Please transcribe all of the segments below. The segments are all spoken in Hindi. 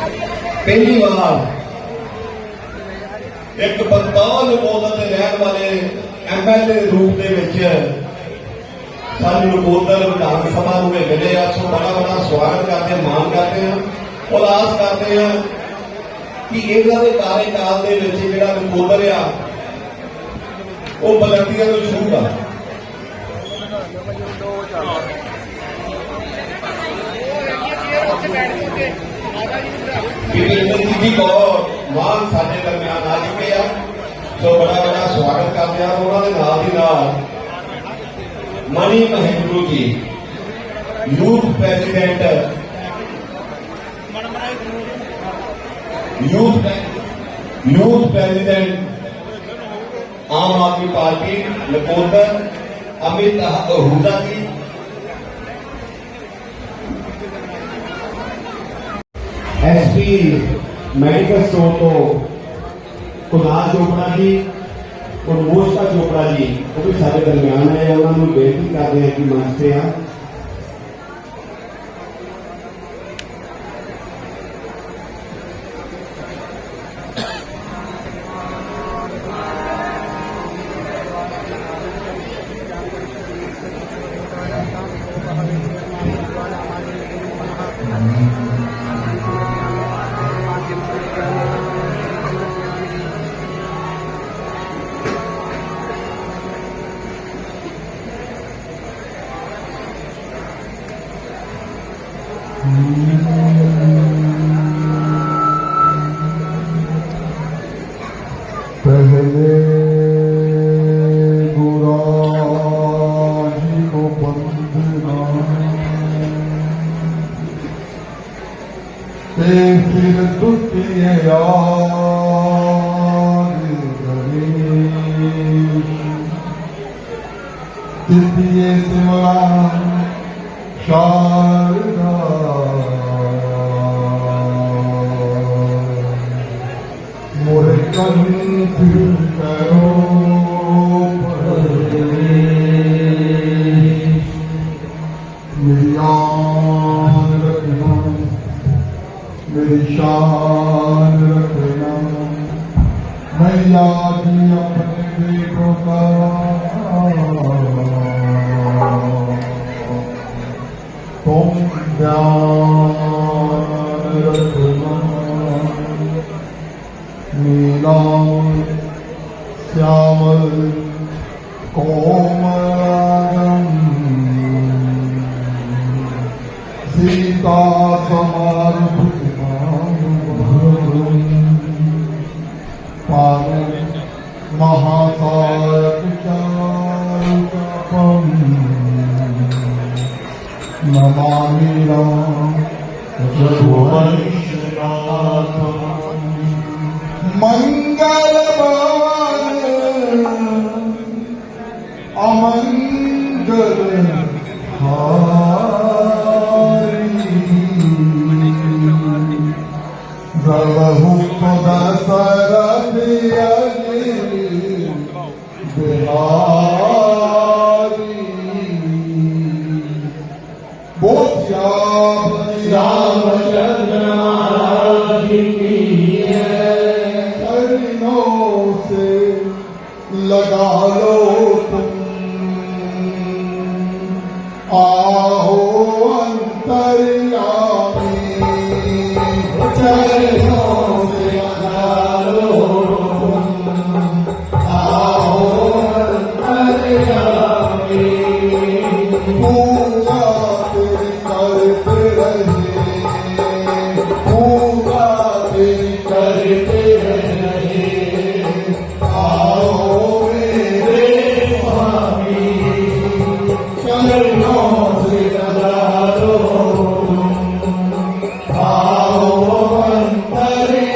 पहली बार एक बतौर नकोदर के रहने वाले MLA रूप के सानू नकोदर विधान सभा में मिले आ। सो बड़ा बड़ा स्वागत करते हैं, मान करते हैं और आस करते हैं कि इन्हों के कार्यकाल के जो नकोदर आ वो बुलंदियों को छूगा। जी कौर मान साडे दरम्यान आ चुके हैं। सो बड़ा बड़ा स्वागत करते हैं। उन्होंने नाल दी नाल मणि महेंद्रू जी यूथ प्रेसिडेंट आम आदमी पार्टी नकोदर अमित आहूजा जी, SP मेडिकल स्टोर तो कुणाल चोपड़ा जी और मोस्टा चोपड़ा जी वो भी सारे दरम्यान है। उन्होंने बेनती करते हैं कि मंच पे आ। पहले गुरा जी को बंदना फिर द्वितीय याद गणेश, तृतीय शिवा शारदा, मोरे कंठ करो मेरी आन रखना, मेरी शान रखना, मैया जी अपने बेटों का तुम ध्यान रखना। नीला श्यामल कोमलम सीता समारुद्ध पावन महासायकम नमामि रघुवंशनाथम् मंगल अमंगल हारी प्रभु दशरथ बिहारी बोल रामचंद्र महाराज की से लगा लो तुम, आओ अंतर्यामी चरणों से लगा लो तुम, आओ अंतर्यामी। पूजा तेरी करते रहे, पूजा तेरी करते रहे, आओ अंतरिया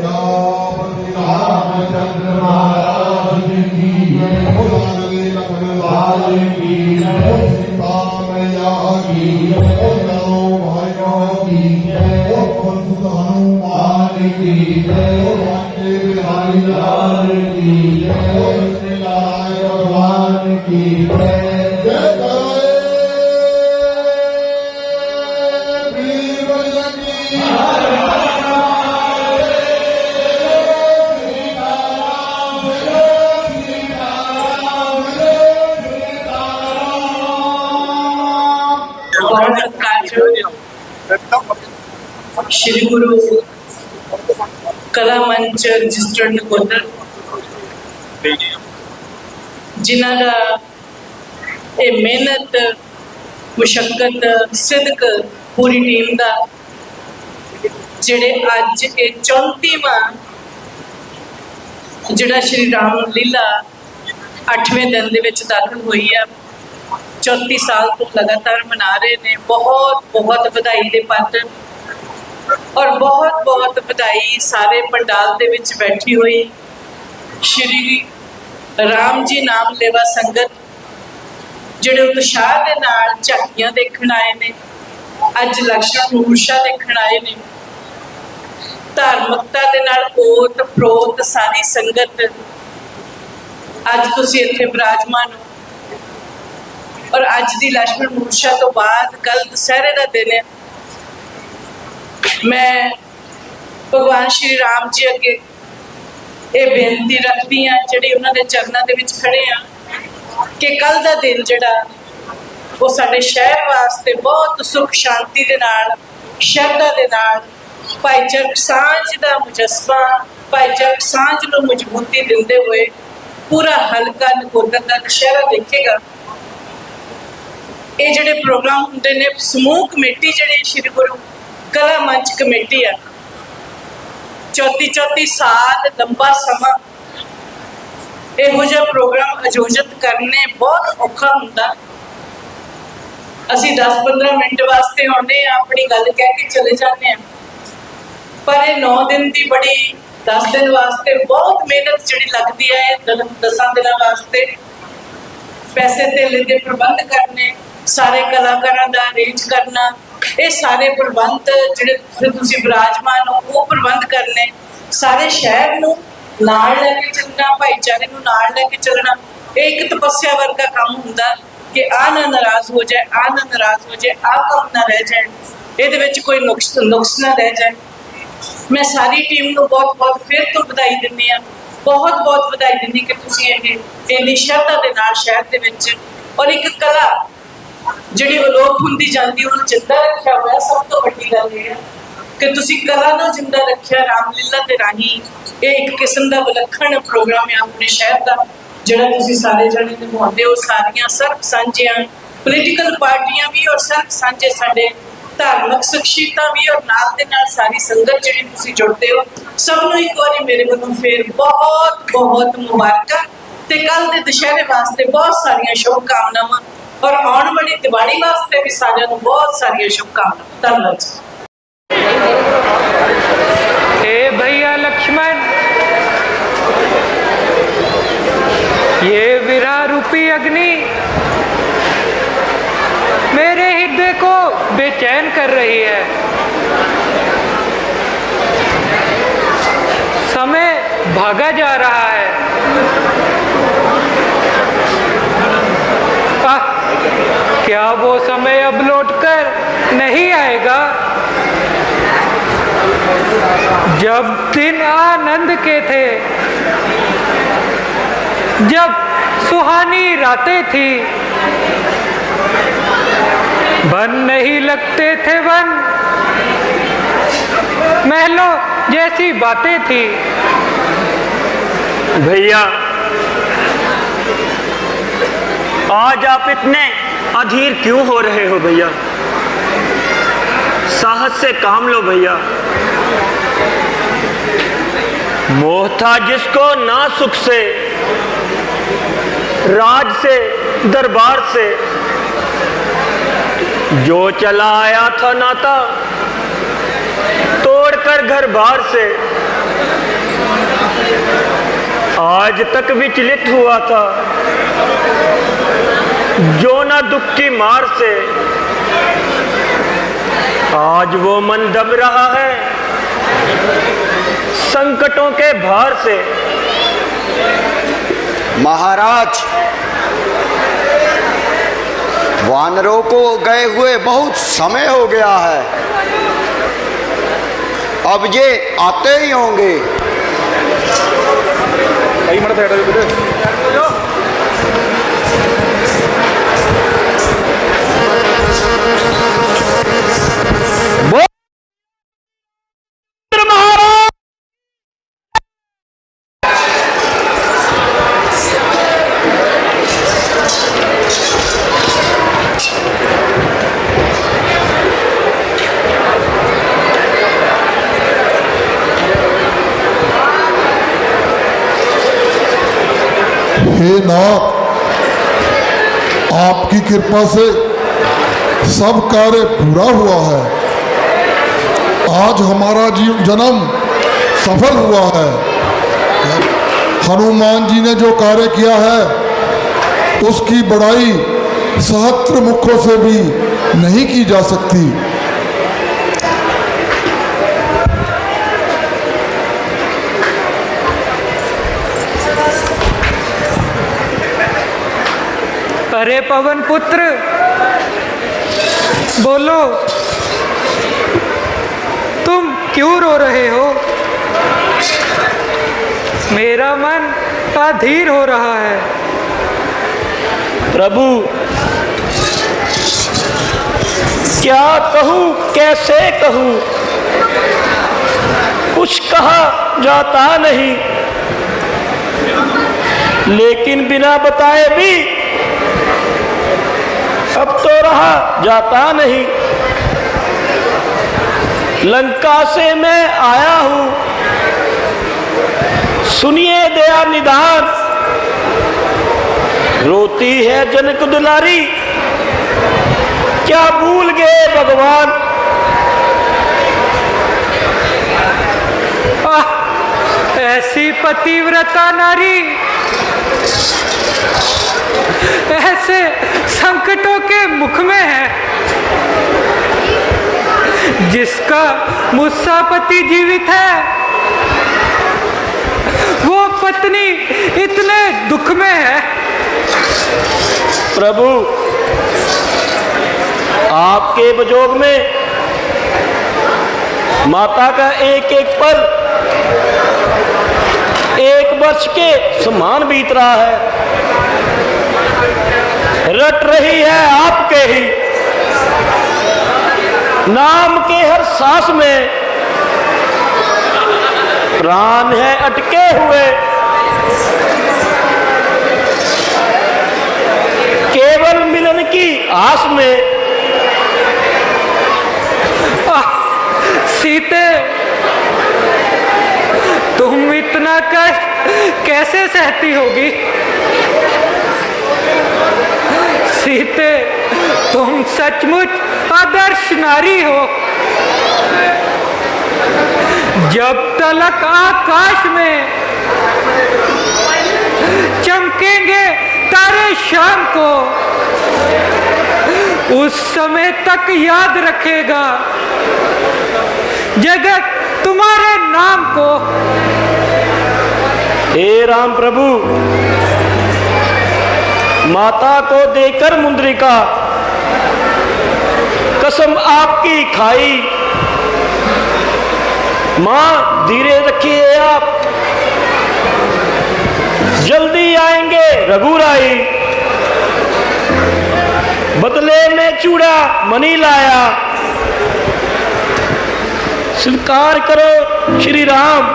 प्रजापति रामचंद्र महाराज की जय। बोलो लाडले लखन लाल की जय। बोलो सीता मैया की जय। बोलो भाइयों की जय। बोलो सुत हनुमान की जय। बोलो आटे बिहारी लाल की जय। बोलो श्री नारायण भगवान की जय। जय जय वीर बलिया की बहुत सत्कारयोग श्री गुरु कला मंच रजिस्टर्ड नकोदर जिन्हां दा ये मेहनत मुशक्कत सिदक पूरी टीम दा जिहड़े अज ये 34वां जिहड़ा श्री राम लीला 8वें दिन दे विच दाखल हुई है। 34 साल तो लगातार मना रहे ने। बहुत बहुत बधाई दे पात्र और बहुत बहुत बधाई सारे पंडाल दे विच बैठी हुई श्री राम जी नाम लेवा संगत जिहड़े उत्साह दे नाल झाकियां देखण आए ने, अज लक्ष्मण मूर्छा देखण आए ने। धार्मिकता दे नाल ओत प्रोत सारी संगत अज तुसीं इत्थे विराजमान हो और अज की लक्ष्मण मूर्छा तो बाद कल दशहरे का दिन है। मैं भगवान श्री राम जी अगे ये बेनती रखती हाँ जी उन्होंने चरणों के विच खड़े हाँ कि कल का दिन जड़ा वो साडे शहर वास्ते बहुत सुख शांति दे नाल शरधा दे नाल भाईचारक सांझ का मुजस्बा भाईचारक सांझ को मजबूती दिंदे हुए पूरा हलका नकोदर का दशहरा देखेगा। ये जोड़े प्रोग्राम होंगे ने समूह कमेटी जी श्री गुरु कला मंच कमेटी है 34 साल लंबा समा यहो जिहा प्रोग्राम आयोजित करने बहुत औखा होंदा। असी 10-15 मिनट वास्ते आने अपनी गल कह के चले जाते हैं, पर ये 9 दिन की बड़ी 10 दिन वास्ते बहुत मेहनत जी लगती है। 10 दिन वास्ते पैसे धेले के प्रबंध करने, सारे कलाकारों का अरेंज करना, ये सारे प्रबंध जिहड़े तुसीं विराजमान हो वो प्रबंध करने, सारे शहर नूं नाल लैके चलना, भाईचारे नूं नाल लैके चलना। ये एक तपस्या वर्गा काम हुंदा कि आ ना नाराज हो जाए, आ ना नाराज हो जाए, आ काम ना रह जाए, ये कोई नुक्स ना रह जाए। मैं सारी टीम को बहुत बहुत फिर तो बधाई दिंदी हाँ, बहुत बहुत बधाई दिंदी कि तुसीं इन्नी श्रद्धा के नाल शहर दे विच और एक कला जिहड़ी अलोप हुंदी जांदी उहनूं जिंदा रखिया होया। सब तो वड्डी गल ये है कि तुसीं कला नूं जिंदा रखिया रामलीला दे राही। ये एक किस्म का विलखण प्रोग्राम है अपने शहर का जिहड़ा तुसीं सारे जणे निभाउंदे हो। सारियां सर्ब सांझियां पोलीटिकल पार्टियां भी और सर्ब सांझे साडे धार्मिक शख्सियतां भी और नाल दे नाल सारी संगत जिहड़ी तुसीं जुड़दे हो। सब नूं एक बारी मेरे वल्लों फिर बहुत बहुत मुबारकां ते कल दे दशहरे वास्ते बहुत सारियां शुभकामनावां और आने वाली दिवाली वास्ते भी सारियां नूं बहुत सारियां शुभकामनावां। धन्यवाद। हे भैया लक्ष्मण, ये विरह रूपी अग्नि मेरे हृदय को बेचैन कर रही है। समय भागा जा रहा है। क्या वो समय अब लौटकर नहीं आएगा जब दिन आनंद के थे, जब सुहानी रातें थी, बन नहीं लगते थे वन, महलों जैसी बातें थी। भैया आज आप इतने अधीर क्यों हो रहे हो भैया? साहस से काम लो भैया। मोह था जिसको ना सुख से, राज से, दरबार से, जो चला आया था नाता तोड़कर घर बार से। आज तक विचलित हुआ था, जो ना दुख की मार से, आज वो मन दब रहा है संकटों के भार से। महाराज, वानरों को गए हुए बहुत समय हो गया है, अब ये आते ही होंगे। हे नाथ, आपकी कृपा से सब कार्य पूरा हुआ है। आज हमारा जन्म सफल हुआ है। हनुमान जी ने जो कार्य किया है उसकी बड़ाई सहस्त्र मुखों से भी नहीं की जा सकती। अरे पवन पुत्र, बोलो, तुम क्यों रो रहे हो? मेरा मन अधीर हो रहा है। प्रभु, क्या कहूँ, कैसे कहूँ, कुछ कहा जाता नहीं, लेकिन बिना बताए भी अब तो रहा जाता नहीं। लंका से मैं आया हूं, सुनिए दया निदान, रोती है जनक दुलारी, क्या भूल गए भगवान। ऐसी पतिव्रता नारी ऐसे संकटों के मुख में है, जिसका मुस्सा पति जीवित है, वो पत्नी इतने दुख में है। प्रभु, आपके विजोग में माता का एक एक पल एक वर्ष के समान बीत रहा है। रट रही है आपके ही नाम के हर सांस में, प्राण है अटके हुए केवल मिलन की आस में। सीते, तुम इतना कष्ट कैसे सहती होगी? सीते, तुम सचमुच आदर्श नारी हो। जब तलक आकाश में चमकेंगे तारे शाम को, उस समय तक याद रखेगा जगत तुम्हारे नाम को। हे राम प्रभु, माता को देकर मुंद्रिका कसम आपकी खाई। मां, धीरे रखिए आप, जल्दी आएंगे रघुराई। बदले में चूड़ा मनी लाया, स्वीकार करो श्री राम।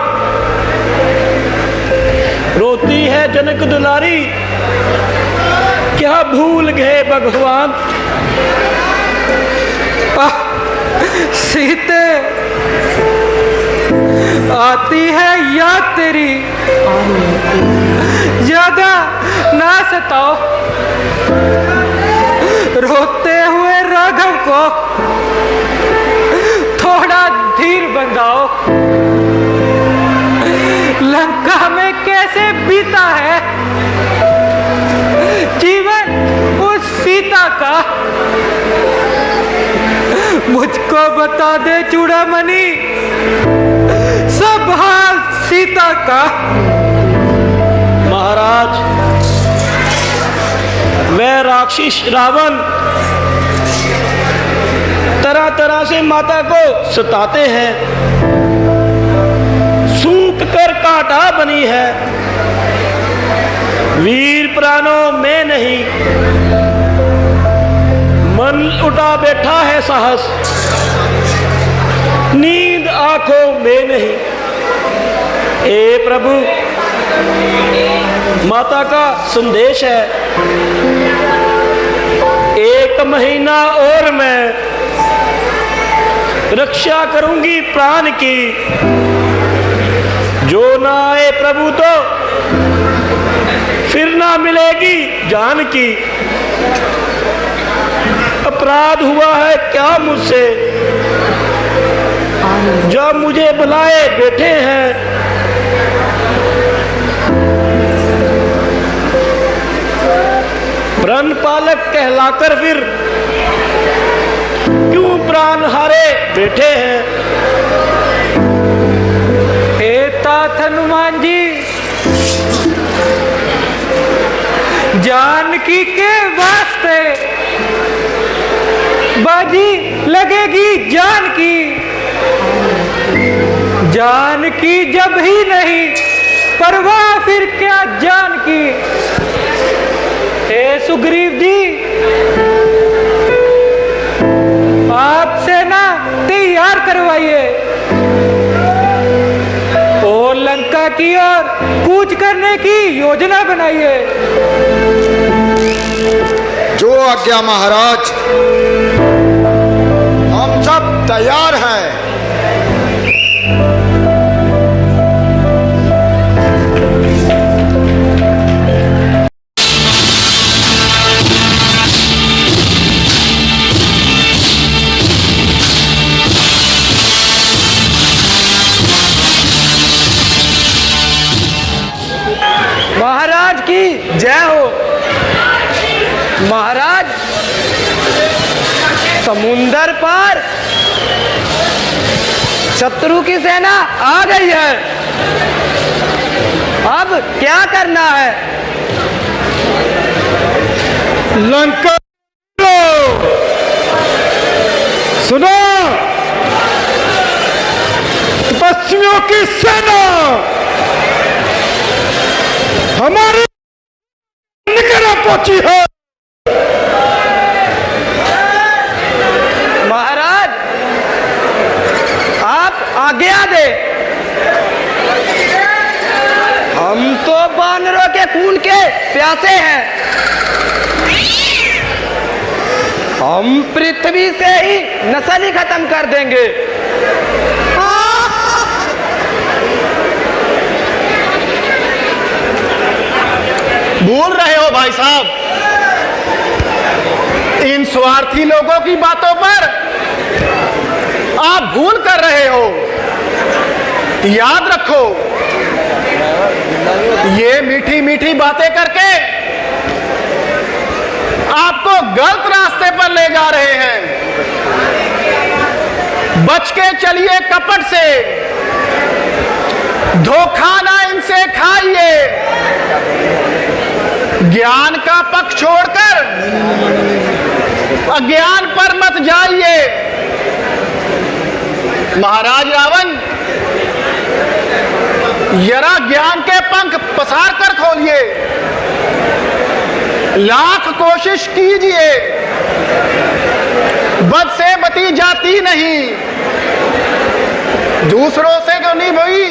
रोती है जनक दुलारी, क्या भूल गए भगवान। सीते, आती है याद तेरी, ज्यादा ना सताओ। रोते हुए राघव को थोड़ा धीर बंधाओ। कैसे बीता है जीवन उस सीता का। मुझको बता दे चूड़ामणि सब हाल सीता का। महाराज, वह राक्षस रावण तरह तरह से माता को सताते हैं, सूख कर कांटा बनी है, वीर प्राणों में नहीं, मन उठा बैठा है साहस, नींद आंखों में नहीं। हे प्रभु, माता का संदेश है, 1 महीना और मैं रक्षा करूंगी प्राण की, जो ना आए प्रभु तो फिर ना मिलेगी जान की। अपराध हुआ है क्या मुझसे, जब मुझे बुलाए बैठे हैं। प्राण पालक कहलाकर फिर क्यों प्राण हारे बैठे हैं। हे तात हनुमान जी, जानकी के वास्ते बाजी लगेगी जानकी, जानकी जब ही नहीं परवाह फिर क्या जानकी। हे सुग्रीव जी, आप सेना तैयार करवाइए और लंका की ओर कूच करने की योजना बनाइए। जो आज्ञा महाराज, हम सब तैयार हैं। महाराज की जय हो। महाराज, समुंदर पार शत्रु की सेना आ गई है, अब क्या करना है। लंका सुनो, पश्चिमियों की सेना हमारे निकट पहुंची है। महाराज, आप आज्ञा दे, हम तो बानरों के खून के प्यासे हैं, हम पृथ्वी से ही नस्ल ही खत्म कर देंगे। भूल रहे हो भाई साहब, इन स्वार्थी लोगों की बातों पर आप भूल कर रहे हो। याद रखो, ये मीठी मीठी बातें करके आपको गलत रास्ते पर ले जा रहे हैं। बच के चलिए कपट से, धोखा ना इनसे खाइए, ज्ञान का पक्ष छोड़कर अज्ञान पर मत जाइए। महाराज रावण, जरा ज्ञान के पंख पसार कर खोलिए, लाख कोशिश कीजिए, बद से बती जाती नहीं, दूसरों से जो नहीं भई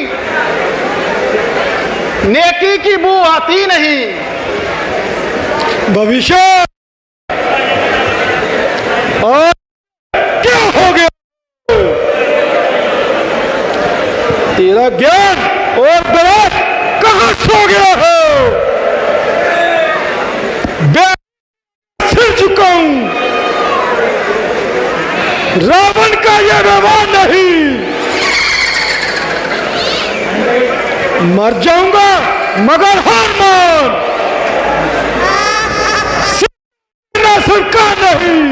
नेकी की बू आती नहीं। भविष्य और क्या हो गया, तेरा ज्ञान और विवेक कहां सो गया है। सिर झुकाऊं, रावण का यह व्यवहार नहीं, मर जाऊंगा मगर हार मान सरकार नहीं।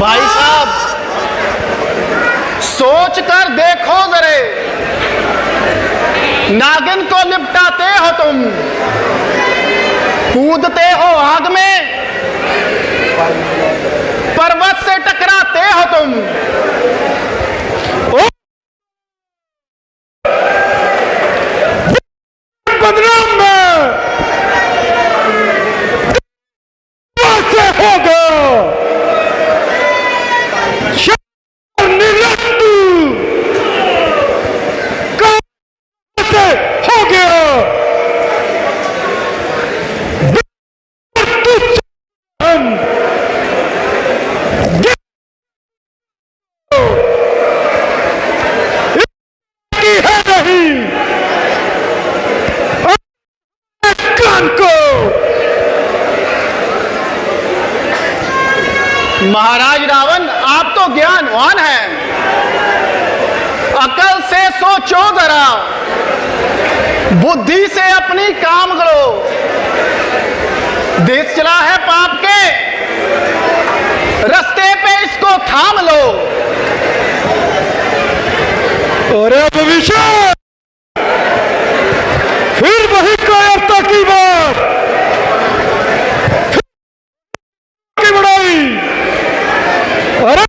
भाई साहब, सोच कर देखो जरे, नागिन को लिपटाते हो तुम, कूदते हो आग में, पर्वत से टकराते हो तुम। बदनाम में से होगा निरंतु से हो गया। है नहीं कान को महाराज रावण, आप तो ज्ञानवान हैं, अकल से सोचो जरा, बुद्धि से अपनी काम करो। देश चला है पाप के रास्ते पे, इसको थाम लो। और भविष्य फिर वही कायरता की बात, की बड़ाई, अरे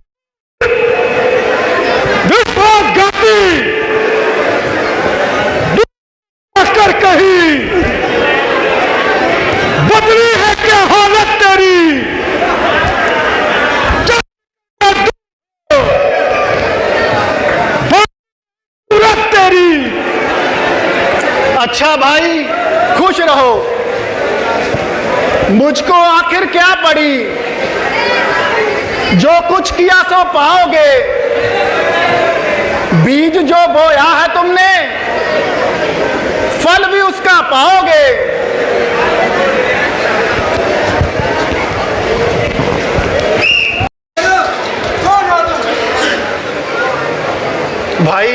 विश्वासघाती कर कही बदली है क्या हालत तेरी। तेरी अच्छा भाई, खुश रहो, मुझको आखिर क्या पड़ी, जो कुछ किया सो पाओगे। बीज जो बोया है तुमने, फल भी उसका पाओगे। भाई,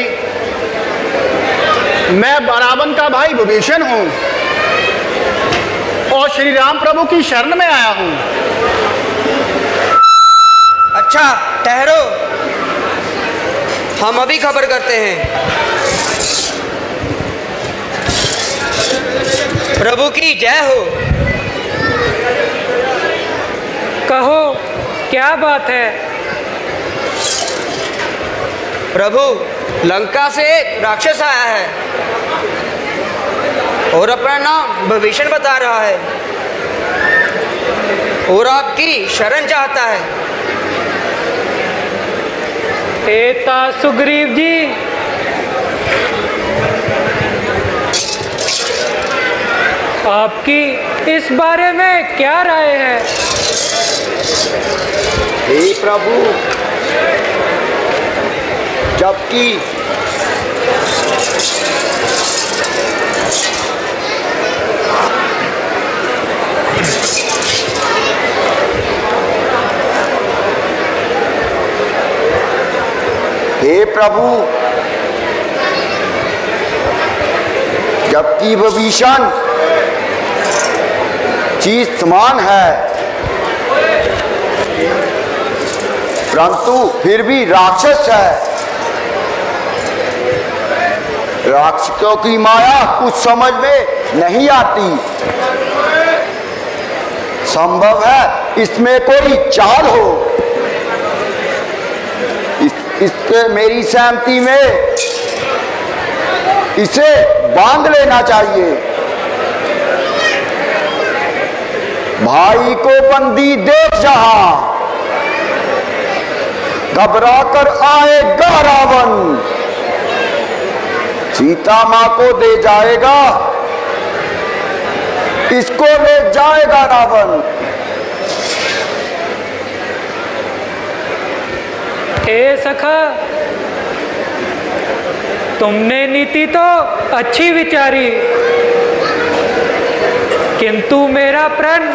मैं रावण का भाई विभीषण हूं और श्री राम प्रभु की शरण में आया हूं। अच्छा ठहरो, हम अभी खबर करते हैं। प्रभु की जय हो। कहो क्या बात है। प्रभु, लंका से एक राक्षस आया है और अपना नाम विभीषण बता रहा है और आपकी शरण चाहता है। एता सुग्रीव जी, आपकी इस बारे में क्या राय है। हे प्रभु, जबकि हे प्रभु, जबकि विभीषण चीज समान है, परंतु फिर भी राक्षस है। राक्षसों की माया कुछ समझ में नहीं आती। संभव है इसमें कोई चाल हो। इसके मेरी सहमति में इसे बांध लेना चाहिए। भाई को बंदी देख जहां, घबरा कर आएगा रावण, सीता मां को दे जाएगा, इसको ले जाएगा रावण। हे सखा, तुमने नीति तो अच्छी विचारी, किंतु मेरा प्रण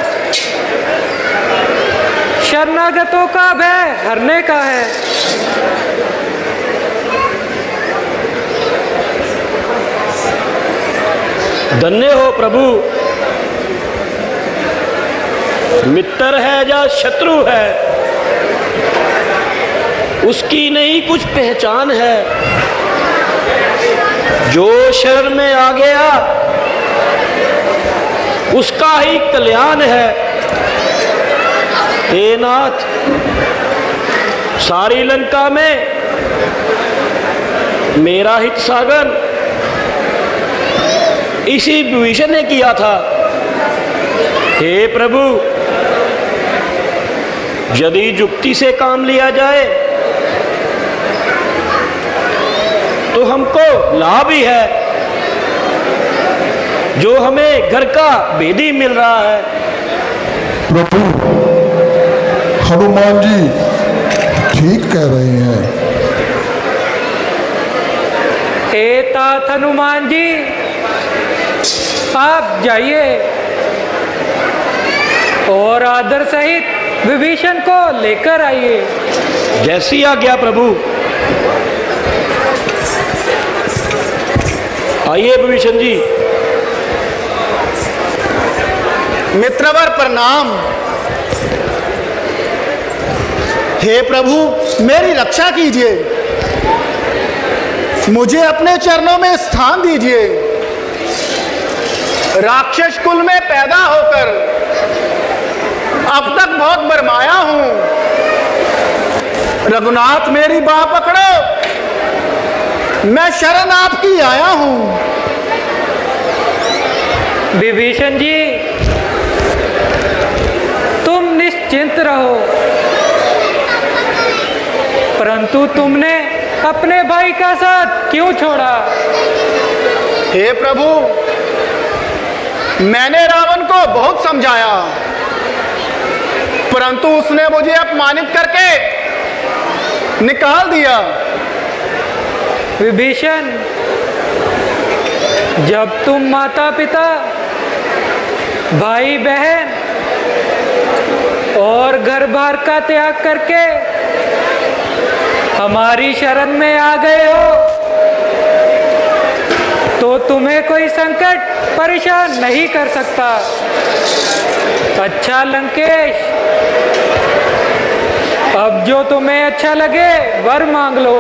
शरणागतों का भय हरने का है। धन्य हो प्रभु। मित्र है या शत्रु है, उसकी नहीं कुछ पहचान है। जो शरण में आ गया उसका ही कल्याण है। हे नाथ, सारी लंका में मेरा हित साधन इसी विभीषण ने किया था। हे प्रभु, यदि युक्ति से काम लिया जाए तो हमको लाभ ही है, जो हमें घर का भेदी मिल रहा है। प्रभु, हनुमान जी ठीक कह रहे हैं। हे तात हनुमान जी, आप जाइए और आदर सहित विभीषण को लेकर आइए। जैसी आज्ञा प्रभु। आइए विभीषण जी। मित्रवर प्रणाम। हे प्रभु, मेरी रक्षा कीजिए, मुझे अपने चरणों में स्थान दीजिए। राक्षस कुल में पैदा होकर अब तक बहुत बरमाया हूं। रघुनाथ, मेरी बाह पकड़ो, मैं शरण आपकी आया हूं। विभीषण जी, तुम निश्चिंत रहो, परंतु तुमने अपने भाई का साथ क्यों छोड़ा? हे प्रभु, मैंने रावण को बहुत समझाया, परंतु उसने मुझे अपमानित करके निकाल दिया। विभीषण, जब तुम माता पिता, भाई बहन और घर बार का त्याग करके हमारी शरण में आ गए हो, तो तुम्हें कोई संकट परेशान नहीं कर सकता। अच्छा लंकेश, अब जो तुम्हें अच्छा लगे वर मांग लो।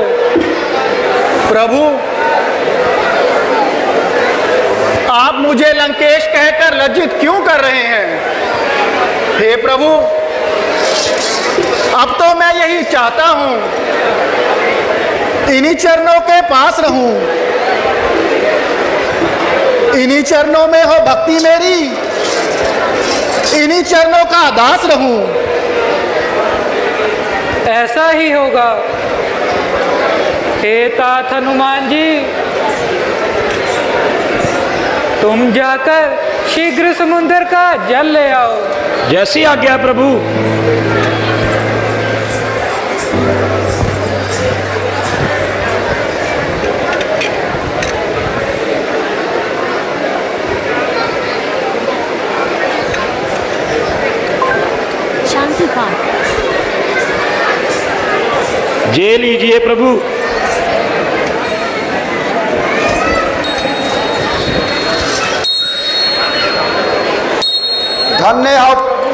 प्रभु, आप मुझे लंकेश कहकर लज्जित क्यों कर रहे हैं? हे प्रभु, अब तो मैं यही चाहता हूं, इन्हीं चरणों के पास रहूं, इन्हीं चरणों में हो भक्ति मेरी, इन्हीं चरणों का दास रहूं। ऐसा ही होगा। हे तात हनुमान जी, तुम जाकर शीघ्र समुद्र का जल ले आओ। जैसी आज्ञा प्रभु। शांति पाठ। जे लीजिए प्रभु। धन्य हो प्रभु,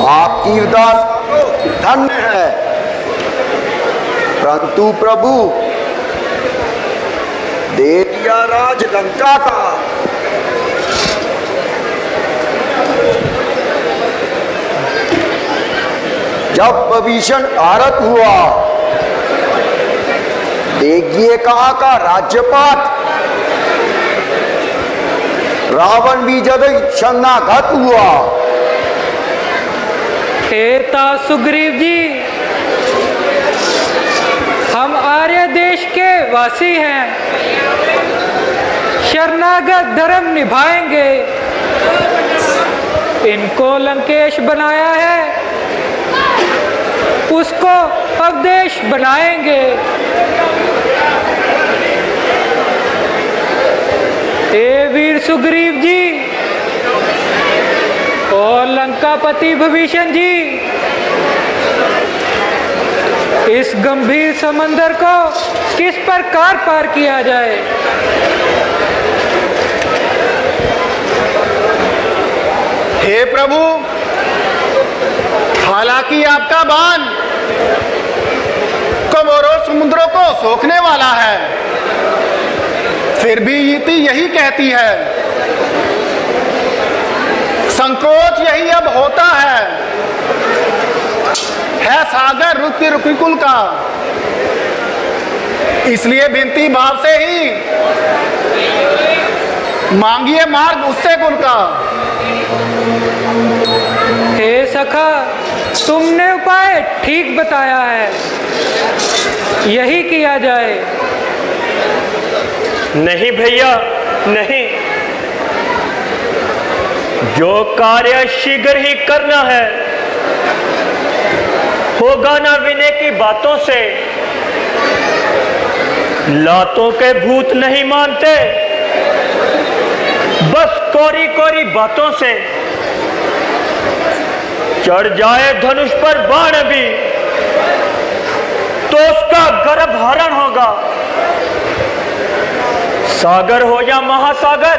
आपकी उदार धन्य है। परंतु प्रभु, दे दिया राज लंका का, जब विभीषण आरत हुआ, देखिए कहाँ का राज्यपात, रावण भी जब शरणागत हुआ। हे तात सुग्रीव जी, हम आर्य देश के वासी हैं, शरणागत धर्म निभाएंगे। इनको लंकेश बनाया है, उसको अवदेश बनाएंगे। हे वीर सुग्रीव जी और लंकापति विभीषण जी, इस गंभीर समंदर को किस प्रकार पार किया जाए। हे प्रभु, हालांकि आपका बाण करोड़ों समुद्रों को सोखने वाला है, फिर भी नीति यही कहती है, संकोच यही अब होता है सागर रुकी कुल का। इसलिए विनती भाव से ही मांगिए मार्ग उससे कुल का। हे सखा, तुमने उपाय ठीक बताया है, यही किया जाए। नहीं भैया नहीं, जो कार्य शीघ्र ही करना है होगा ना विनय की बातों से। लातों के भूत नहीं मानते, बस कोरी कोरी बातों से। चढ़ जाए धनुष पर बाण भी तो उसका गर्भ हरण होगा। सागर हो या महासागर,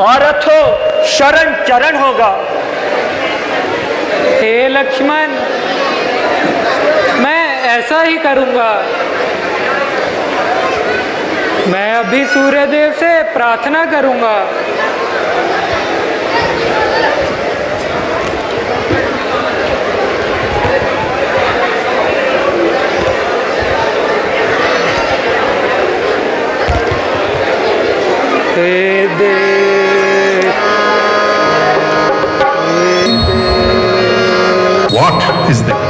औरत हो शरण चरण होगा। हे लक्ष्मण, मैं ऐसा ही करूंगा। मैं अभी सूर्यदेव से प्रार्थना करूंगा। हे देव, What is that?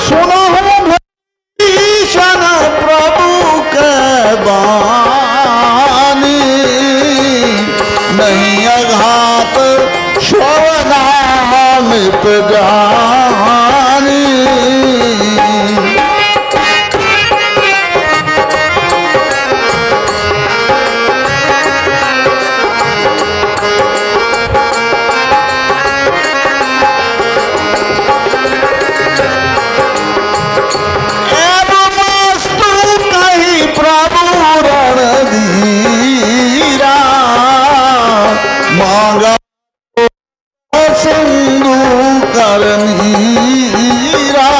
सुनो भीषण प्रभु के बानी, नहीं अघात शोभनामित जानी। मांगा सिंधु करनीरा।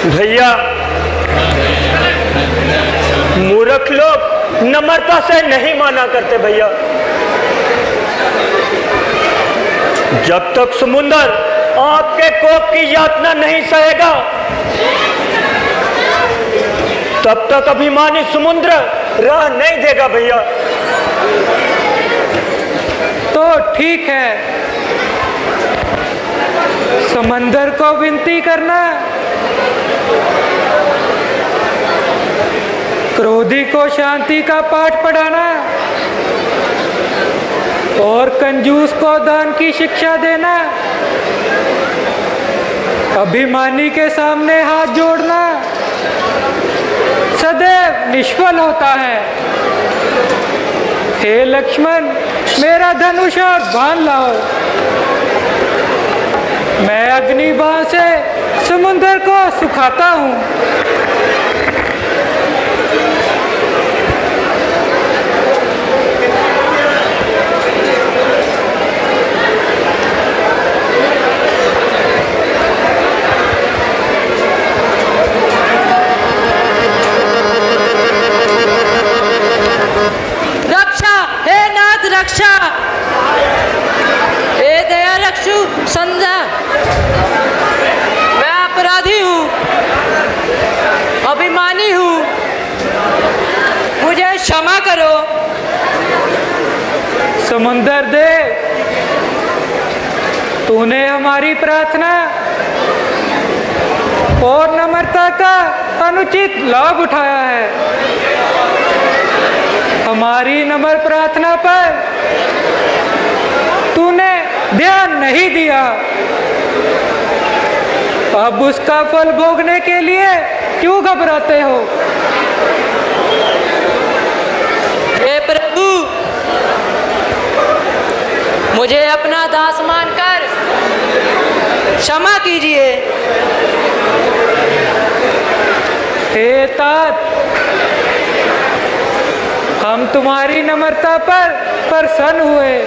भैया, मूर्ख लोग नम्रता से नहीं माना करते भैया। जब तक समुंदर आपके कोप की यातना नहीं सहेगा, तब तक अभिमानी समुद्र राह नहीं देगा भैया। तो ठीक है, समंदर को विनती करना, क्रोधी को शांति का पाठ पढ़ाना और कंजूस को दान की शिक्षा देना, अभिमानी के सामने हाथ जोड़ना सदैव निष्फल होता है। हे लक्ष्मण, मेरा धनुष और बाण लाओ। मैं अग्नि बाण से समुद्र को सुखाता हूँ। रक्षा, हे दया रक्षु संध्या, मैं अपराधी हूँ, अभिमानी हूँ, मुझे क्षमा करो। समुंदर देव, तूने हमारी प्रार्थना और नम्रता का अनुचित लाभ उठाया है। हमारी नम्र प्रार्थना पर तूने ध्यान नहीं दिया। अब उसका फल भोगने के लिए क्यों घबराते हो? हे प्रभु, मुझे अपना दास मानकर क्षमा कीजिए। हे तात, हम तुम्हारी नम्रता पर प्रसन्न हुए,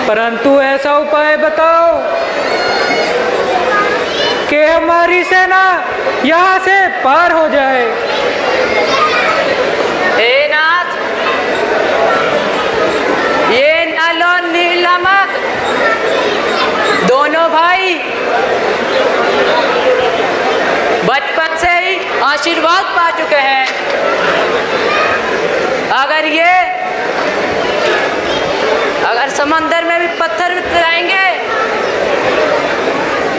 परंतु ऐसा उपाय बताओ कि हमारी सेना यहाँ से पार हो जाए। हे नाथ, ये नल और नील नमक दोनों भाई बचपन से ही आशीर्वाद पा चुके हैं। अगर समंदर में भी पत्थर गिराएंगे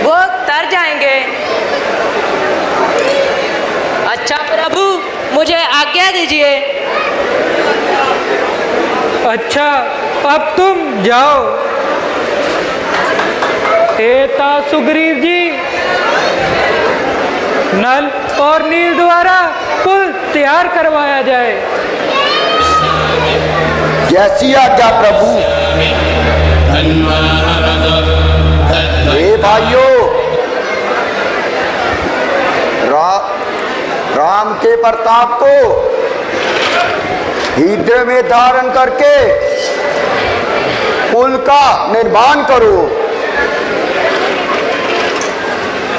वो तर जाएंगे। अच्छा प्रभु, मुझे आज्ञा दीजिए। अच्छा, अब तुम जाओ। हे सुग्रीव जी, नल और नील द्वारा पुल तैयार करवाया जाए। जैसी आज्ञा प्रभु। हे भाइयों, राम के प्रताप को हृदय में धारण करके पुल का निर्माण करो।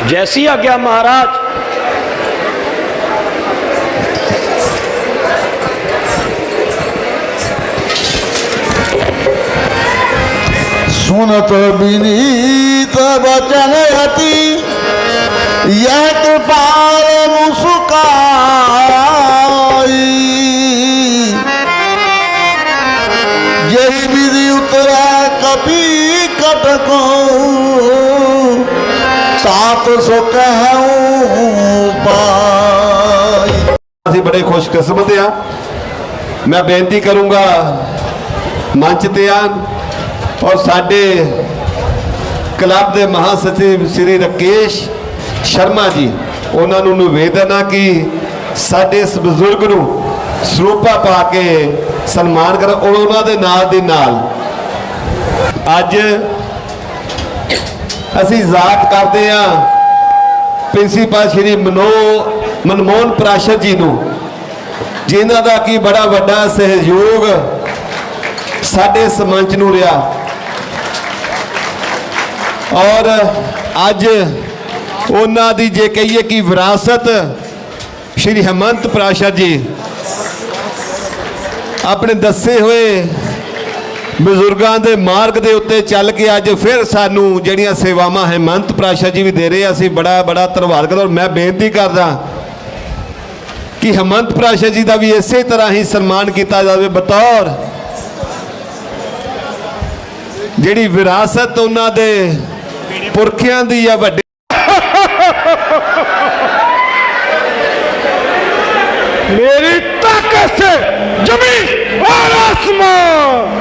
जैसी आज्ञा महाराज। सुनत विनीत वचन अति यह कृपाल मुस्काई, यही विधि उतरा कपि कटको सात सो कहूं पाई। ਅਸੀਂ बड़े खुशकिस्मत ਆ। मैं बेनती करूंगा मंच ते आन और साडे क्लब के महासचिव श्री राकेश शर्मा जी, उन्होंने निवेदन है कि साडे इस बजुर्ग नूं ਸਰੂਪਾ पा के सन्मान कर। और उन्होंने नाल दी नाल अज असी याद करते हैं प्रिंसीपल श्री मनमोहन प्राशद जी नूं, जिन्हां दा कि बड़ा वड्डा सहयोग साडे इस मंच नूं रहा। और अज उन्हां दी जे कहिए कि विरासत श्री हेमंत प्राशद जी अपने दसे हुए बजुर्गों के मार्ग के उत्ते चल के अज फिर सानू जड़ियां सेवावां हेमंत प्राशद जी भी दे रहे। असीं बड़ा बड़ा धन्नवाद करदा। और मैं बेनती करदा कि हेमंत प्राशद जी का भी इसे तरह ही सन्मान किया जाए बतौर जिहड़ी विरासत उन्हां दे पुरखियां दी या वड्डे। मेरी ताकत से जमीन और आसमान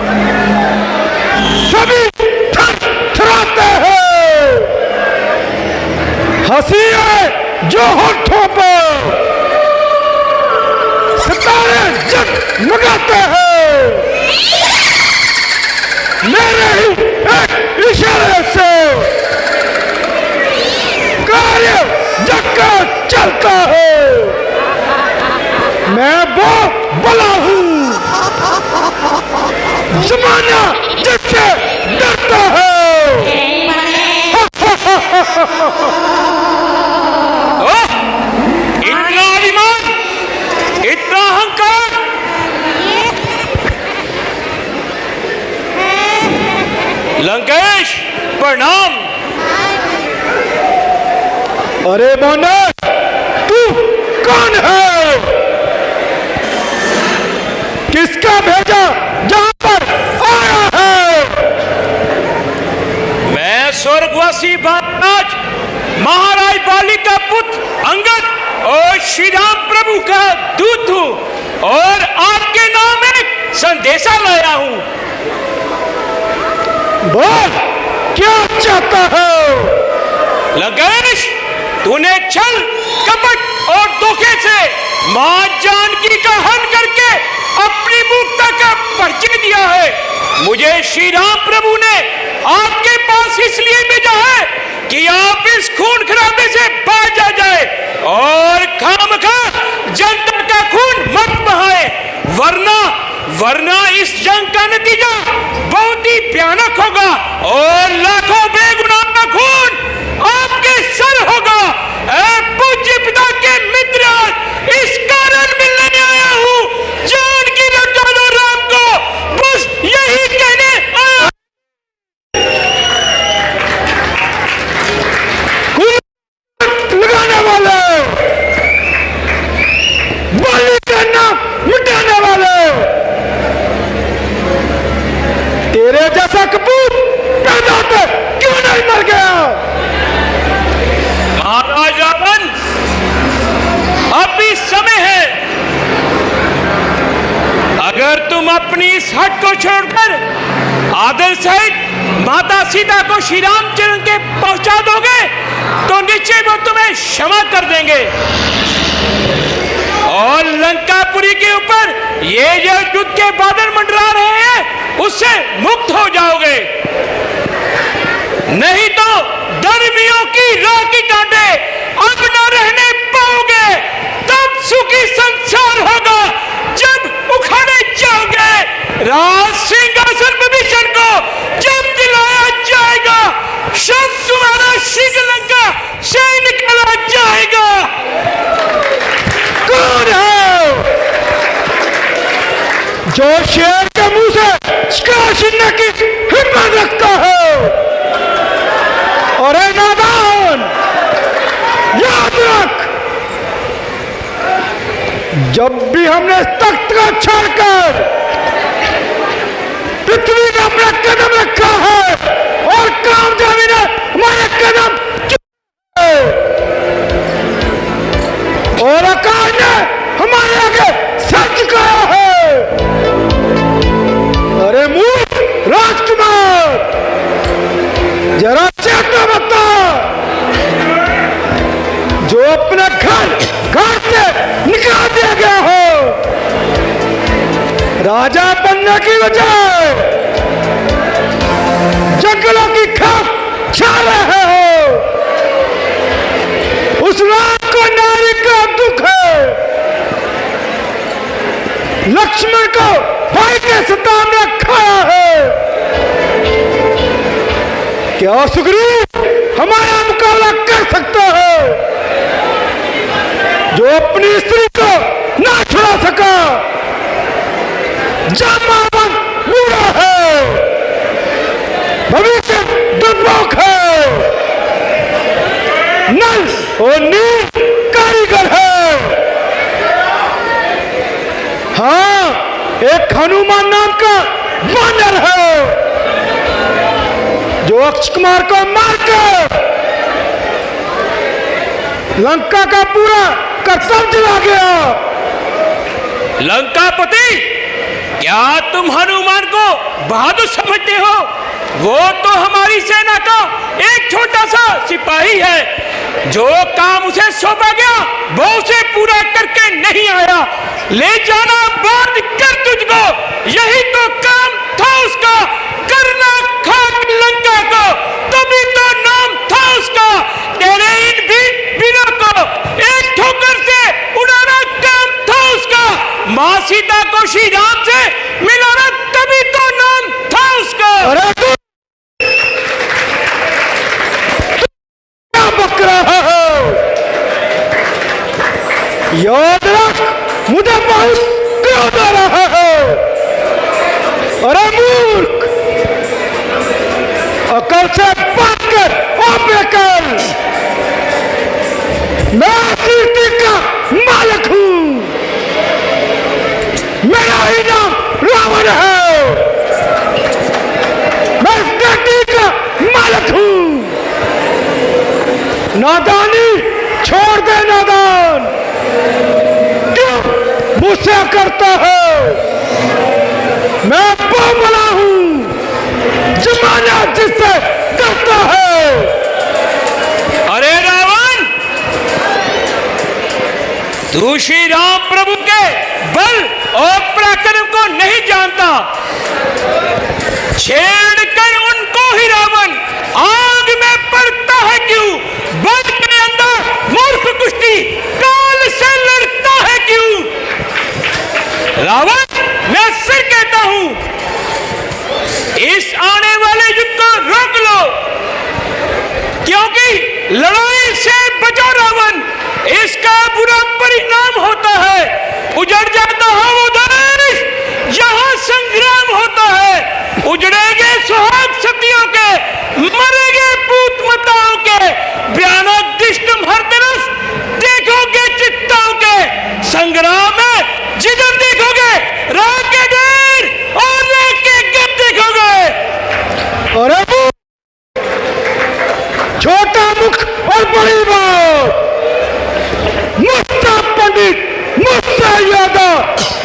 सभी थरथराते हैं। हंसी है जो होठों पर, सितारे जगमगाते हैं। मेरे ही एक इशारे से कार्य जगकर चलता है। मैं वो बला हूँ जमाना जिससे डरता है। इतना अभिमान, इतना अहंकार। लंकेश प्रणाम। अरे मोना, तू कौन है? किसका भेजा जहां पर आया है? मैं स्वर्गवासी महाराज महाराज बाली का पुत्र अंगद और श्री राम प्रभु का दूत हूँ और आपके नाम एक संदेशा लाया हूं। बोल, क्या चाहता हो? लंकेश, तूने छल, कपट और धोखे से मां जानकी का हन करके अपनी मूर्खता का परिचय दिया है। मुझे श्री राम प्रभु ने आपके पास इसलिए भेजा है कि आप इस खून खराबे से बाज आ जाए और खामखा जनता का खून मत बहाए, वरना इस जंग का नतीजा बहुत ही भयानक होगा और लाखों बेगुनाह का खून आपके सर होगा। ऐ पूज्य पिता के मित्र, इस कारण मिलने आया हूं। जानकी लौटा दो राम को, बस यही कहने आया। लगाने वाले, बलि का नाम मिटाने वाले, तेरे जैसा कपूर पैदा होते क्यों नहीं मर गया? महाराज रावण, अब भी समय है। अगर तुम अपनी इस हट को छोड़कर आदर सहित माता सीता को श्री रामचंद्र के पहुंचा दोगे तो निश्चय वो तुम्हें क्षमा कर देंगे और लंकापुरी के ऊपर ये जो युद्ध के बादल मंडरा रहे हैं उससे मुक्त हो जाओगे। नहीं तो धर्मियों की राह की कांटे अब न रहने पाओगे। तब सुखी संसार होगा जब उखाड़े जाओगे। राज सिंहासन विभीषण को जब दिलाया जाएगा, शब तुम्हारा श्रीलंका से निकाला जाएगा। कौन है जो शेर के मुंह से शिकार छीनने की हिम्मत रखता है? अरे नादान, याद रख, जब भी हमने तख्त का छोड़कर पृथ्वी में अपना कदम रखा है और कामयाबी ने हमारे कदम चूमे और आकाश ने हमारे आगे सर झुकाया है। अरे मूर्ख राजकुमार, जरा चेतना बता, जो अपने घर से निकाल दिया गया हो, राजा बनने की वजह जंगलों की खाक छा रहे हो, उस रात को नारी का दुख है। लक्ष्मण को भाई के सताम ने खाया है। क्या सुग्रीव हमारा मुकाबला कर सकता है जो अपनी स्त्री को ना छुड़ा सका? जामावन बूढ़ा है, भविष्य दुर्भोग है, नल और नील कारीगर है। हाँ, एक हनुमान नाम का वानर है जो अक्षय कुमार को मारकर लंका का पूरा कर्तव्य दिला गया। लंकापति, क्या तुम हनुमान को बहादुर समझते हो? वो तो हमारी सेना का एक छोटा सा सिपाही है। जो काम उसे सौंपा गया वो उसे पूरा करके नहीं आया। ले जाना बंद कर तुझको, यही तो काम था उसका, करना खाक लंका को, तभी तो नाम था उसका। तेरे इन वीरों को एक ठोकर से उड़ाना काम था उसका। मां सीता को श्री राम से मिलाना तभी तो नाम था उसका। अरे तू क्या बक रहा है? याद रख, मुझे बहुत क्रोध आ रहा है। अरे मूर्ख, अकल से बात कर और बेकर। मैं कीर्ति का मालिक हूं, मेरा ही नाम रावण है। मैं इस धरती का मालिक हूं। नादानी छोड़ दे, नादान, क्यों गुस्सा करता है? मैं बामला हूं, जमाना जिससे डरता है। अरे रावण, तू श्री राम प्रभु के बल और पराक्रम को नहीं जानता। छेड़कर उनको ही रावण आग में पड़ता है क्यों? बल के अंदर मूर्ख कुश्ती काल से लड़ता है क्यों? रावण, मैं फिर कहता हूं, इस आने वाले युद्ध को रोक लो, क्योंकि लड़ाई से बचो रावण, इसका बुरा परिणाम होता है। उजड़ जाता है वो देश, यहां संग्राम होता है। उजड़ेंगे सुहाग सतियों के, मरेंगे पूत माताओं के, भयानक दृष्ट हर तरफ देखोगे चित्ताओं के। संग्राम में जिधर देखोगे राग के ढेर और राग के गप देखोगे। अरे छोटा मुख और बड़ी बात, मुझसे पंडित, मुझसे यादा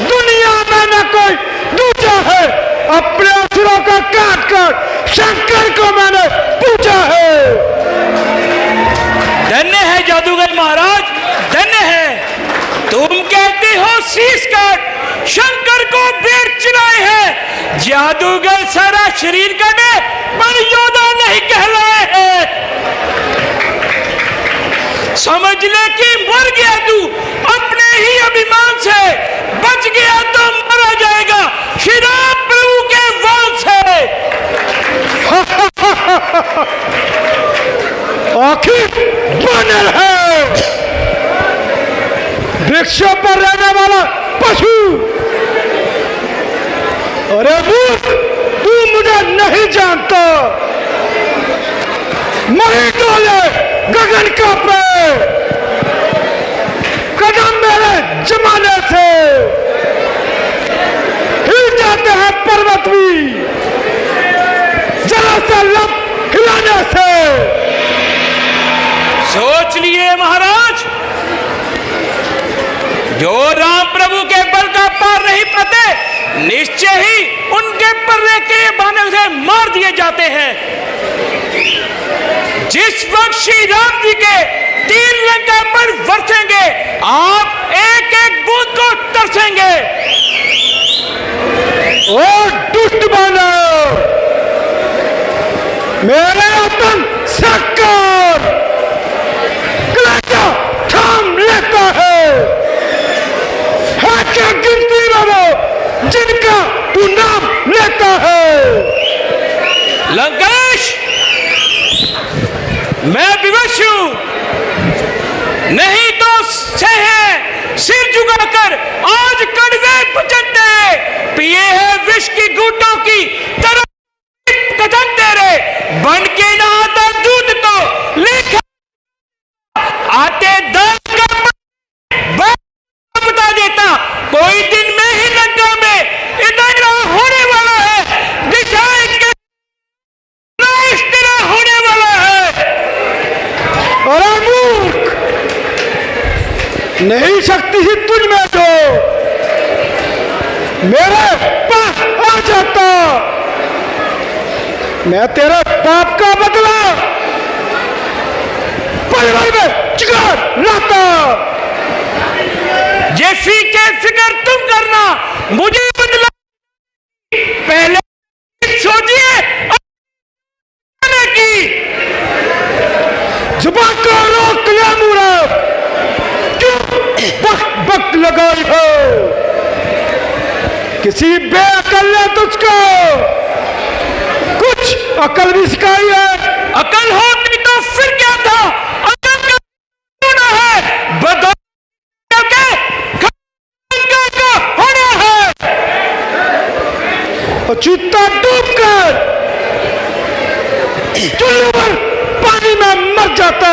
दुनिया में न कोई दूजा है। अपने असुरों का काट कर शंकर को मैंने पूछा है। धन्य है जादूगर महाराज, धन्य है। तुम कहते हो शीश काट, शंकर को बेट चिराए हैं। जादूगर सारा शरीर काटे पर योद्धा नहीं कहलाए हैं। समझ ले कि मर गया तू अपने ही अभिमान से, बच गया तो मरा जाएगा श्री राम प्रभु के वाल से। आखिर बानर है, वृक्षों पर रहने वाला पशु। अरे मूर्ख, तू मुझे नहीं जानता। मही डोले गगन कांपे, कदम मेरे जमाने से हिल जाते हैं पर्वत भी, जरा सा लब हिलाने से। सोच लिए महाराज, जो राम प्रभु के बल का पार नहीं पाते, निश्चय ही उनके पर्रे के बाने से मार दिए जाते हैं। जिस वक्त श्री राम जी के तीर लंका पर बरसेंगे, आप एक एक बूंद को तरसेंगे। ओ दुष्ट बानर, मेरे वतन सरकार कलेजा थाम लेता है क्या गिनती में वो जिनका तू नाम लेता है? लंकेश, मैं विवश हूं, नहीं तो सहे सिर झुकाकर आज कड़वे वचन दे, पिए है विष की घूंटों की तरह कथन तेरे, बन के ना आता दूध तो लिखा आते दल का बता देता। कोई दिन में ही लंका में इतना होने वाला है, दिशाएं के इस तरह होने वाला है। अरे मूर्ख, नहीं शक्ति ही तुझ में जो मेरे पास आ जाता, मैं तेरे पाप का बदला परिवार में चुका लाता। जैसी के फिक्र तुम करना, मुझे बदला पहले सोचिए की। जुबान को रोक ले मूर्ख, क्यों बक बक लगाई हो? किसी बेअकल ने तुझको कुछ अकल भी सिखाई है? अकल होती तो फिर क्या था? अकल का होना है, बदौलत होना है। और चित्ता डूब कर चुल्लू पर पानी में मर जाता,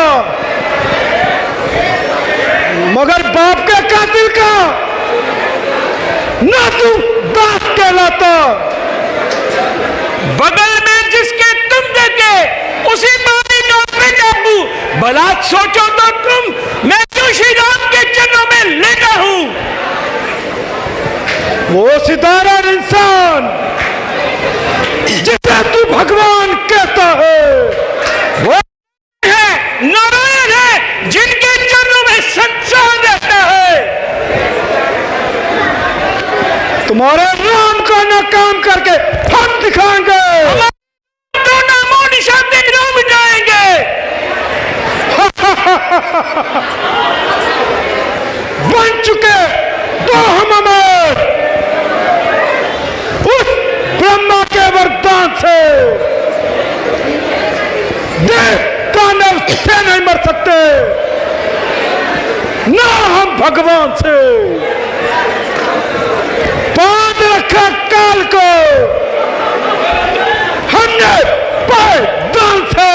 मगर बाप के कातिल का ना तू दास कहलाता। बगल में जिसके तुम देखे उसी पानी का बेटा हूं, भला सोचो तो तुम, मैं क्यों श्री राम के चरणों में लेटा हूं। वो साधारण इंसान जिसे तू भगवान कहता है, वो है नारायण है जिनके चरणों में संसार रहता है। तुम्हारे राम का नाकाम करके हम दिखाएंगे, तो नामो निशान डूब जाएंगे। बन चुके तो हम अमर उस ब्रह्मा के वरदान से। देव दानव से नहीं मर सकते, ना हम भगवान से। बांध रखा काल को हमने पैदान से।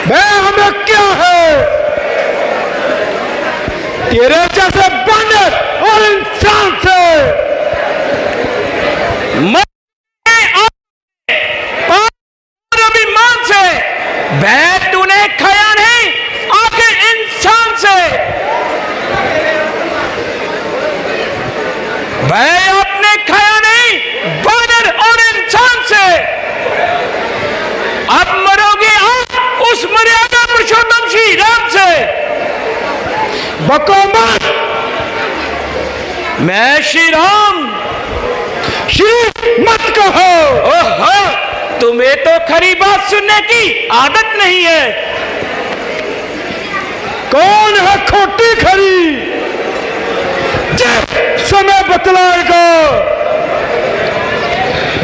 मैं हमें क्या है तेरे जैसे बानर और इंसान से। अभिमान से वह तूने खाया नहीं आखिर इंसान से। वह आपने खाया नहीं बानर और इंसान से। अब मरोगे आप उस मर्यादा पुरुषोत्तम श्री राम से। बको मत, मैं श्री राम श्री मत कहो। ओहो, तुम्हें तो खरी बात सुनने की आदत नहीं है। कौन है खोटी खरी, जब समय बतलाएगा।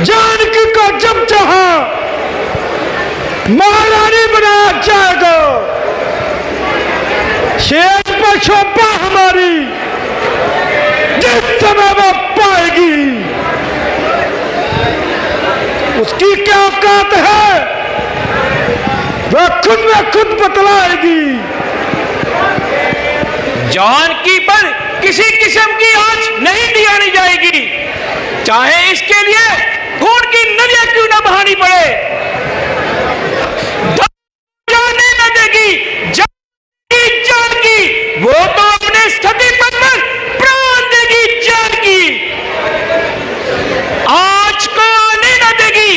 जानकी को जब चाहा महारानी बनाया जाएगा। शेर पर शोभा हमारी जिस समय वो पाएगी, उसकी क्या औकात है वह खुद में खुद बतलाएगी। जानकी पर किसी किस्म की आंच नहीं दियानी जाएगी, चाहे इसके लिए खून की नदियां क्यों न बहानी पड़े। जाने न देगी जानकी, वो तो अपने स्थिति पद पर प्राण देगी जानकी। आज को आने न देगी,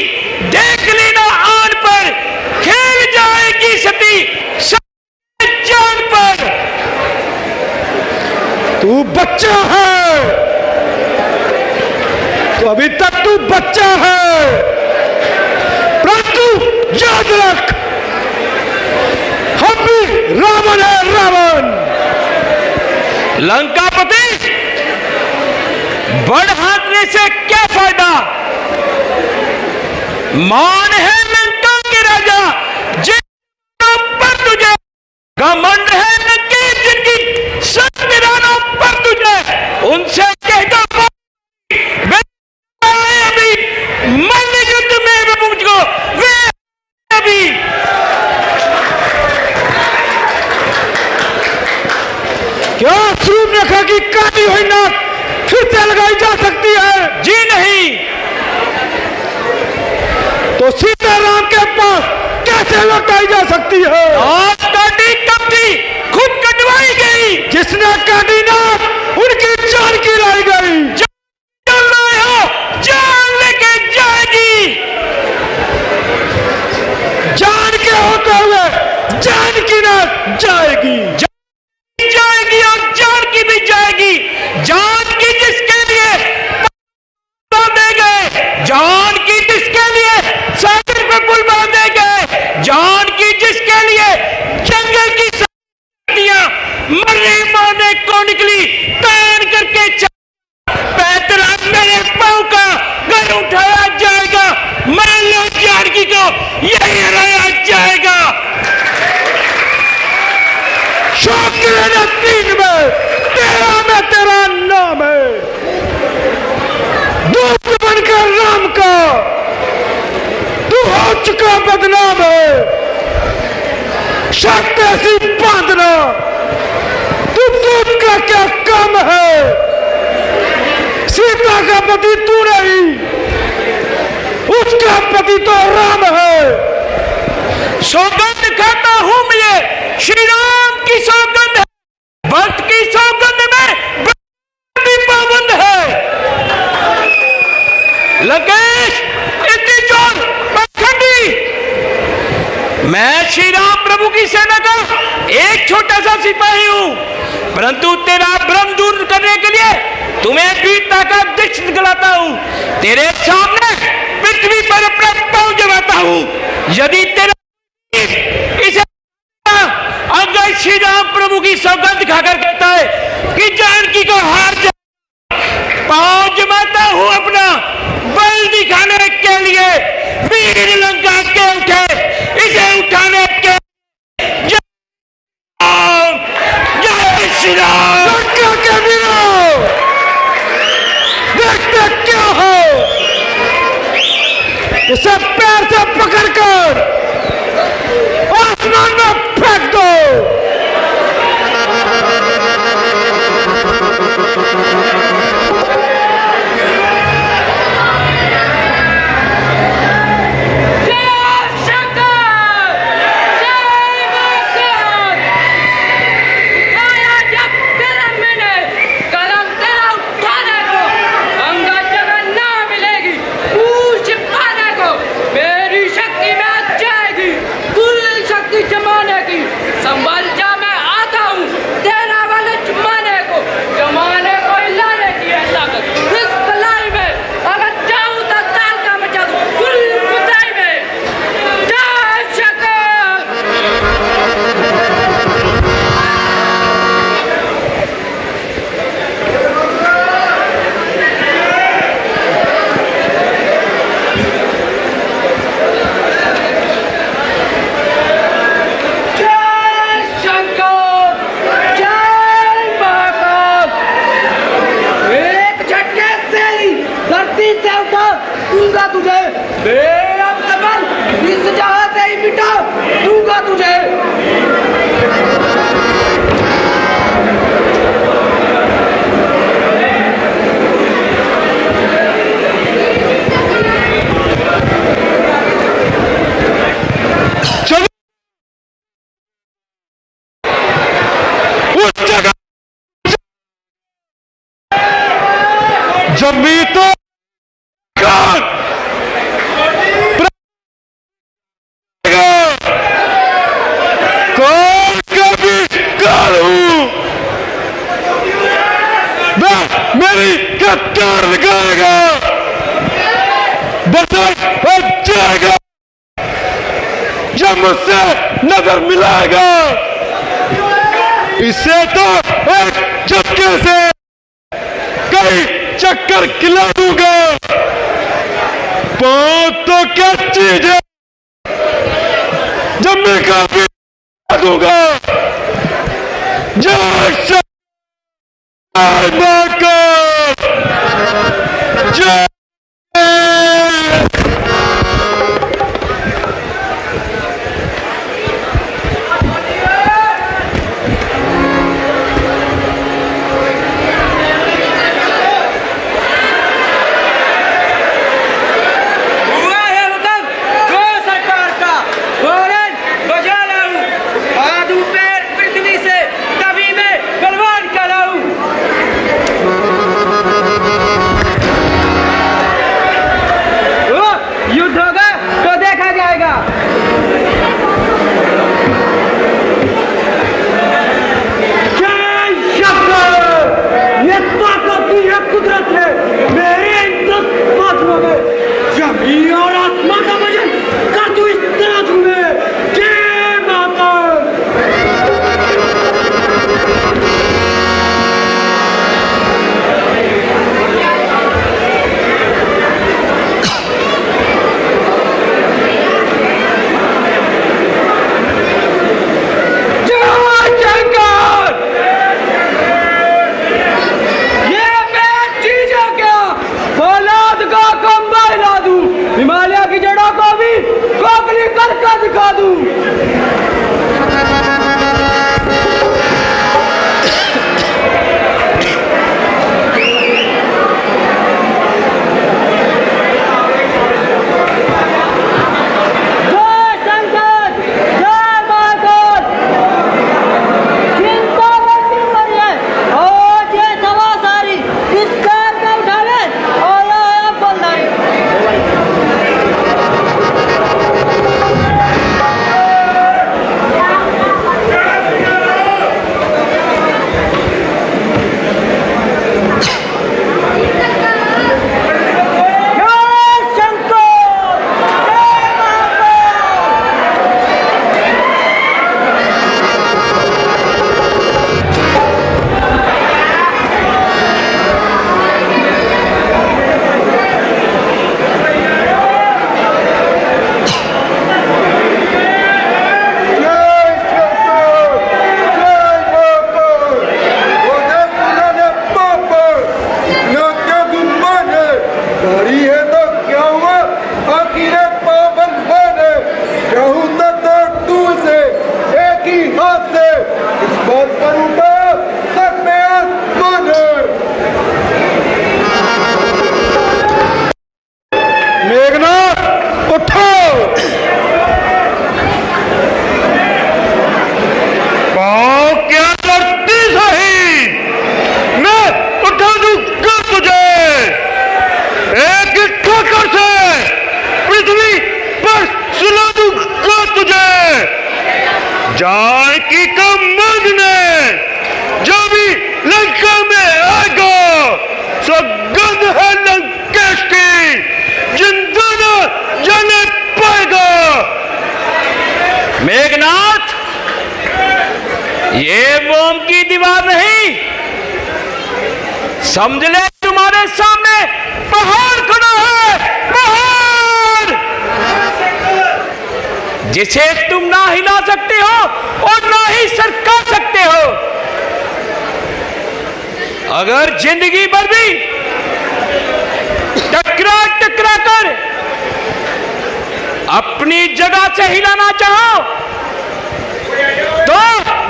देख लेना आन पर खेल जाएगी सती जान पर। तू बच्चा है, तो अभी तक तू बच्चा है, परंतु याद रख हम भी रावण है। रावण लंकापति, बढ़ हाथने से क्या फायदा। मान है लंका के राजा जिन पर तुझे घमंड है, नकीब जिनकी सब वीरानों पर तुझे। उनसे कह दो अभी मल्ल युद्ध में वे मुझको वे अभी। क्या सूर्यरेखा की काटी हुई नाक फिर से लगाई जा सकती है? जी नहीं। तो सीताराम के पास कैसे लौटाई जा सकती है? आज काटी कब थी, खुद कटवाई गई। जिसने काटी नाक उनकी जान की लाई गई। जान लेके जाएगी। जान के होते हुए जान की नाक जाएगी। जाएगी और जान की भी जाएगी। जान की जिसके लिए बांधे गए, जान की जिसके लिए सागर पे पुल बांधे गए, जान की जिसके लिए जंगल की सब्जियां मरने मारने को निकली, तान करके पैदल मेरे पांव का घर उठाया जाएगा। मान लो जानकी को यही हराया जाएगा। शौक के तीन में तेरा नाम है। दूत बनकर राम का तू हो चुका बदनाम है। शर्त ऐसी बांधना तू दूत का क्या काम है। सीता का पति तू नहीं, उसका पति तो राम है। सौगंध खाता हूं मैं, श्री राम की सौगंध है। भक्त की सौगंध में मैं श्री राम प्रभु की सेना का एक छोटा सा सिपाही हूं, परंतु तेरा भ्रम दूर करने के लिए तुम्हें वीरता का दृश्य दिखलाता हूं। तेरे सामने पृथ्वी पर अपना पांव जमाता हूं। यदि तेरा इसे अगर श्री राम प्रभु की सौगंध दिखाकर कहता है कि जानकी को हार जा, पांव जमाता हूं अपना बल दिखाने के लिए। वीर लंका के उठे, इसे उठाने के जय श्री राम। लंका के वीरों, देखते क्या हो, इसे पैर से पकड़कर आसमान में फेंक दो। जमी तो कौन कभी करूं मेरी कत्तार लगाएगा, बच जाएगा जब मुझसे नजर मिलाएगा। इसे तो एक झटके से कई चक्कर खिला दूंगा। पांव तो क्या चीज है, जब मैं काफी दूंगा। जय श्री जय जानकी का मांगने जो भी लंका में आएगा सुगंध है लंकेश की, जिंदा न जाने पाएगा। मेघनाथ, ये मोम की दीवार नहीं, समझ ले तुम्हारे सामने पहाड़ खड़ा है, पहाड़ जिसे तुम ना हिला सकते हो और ना ही सरका सकते हो। अगर जिंदगी भर भी टकरा टकरा कर अपनी जगह से हिलाना चाहो तो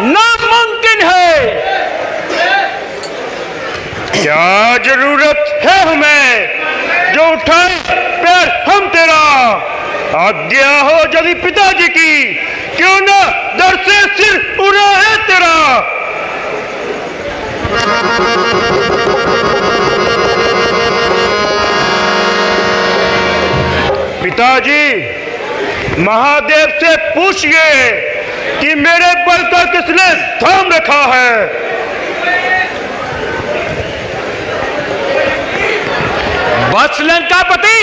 नामुमकिन है। क्या जरूरत है हमें जो उठाए पैर हम तेरा, आज्ञा हो यदि पिताजी की, क्यों ना दर से सिर उड़ाए तेरा। पिताजी, महादेव से पूछिए कि मेरे बल का किसने थाम रखा है। बस लंकापति,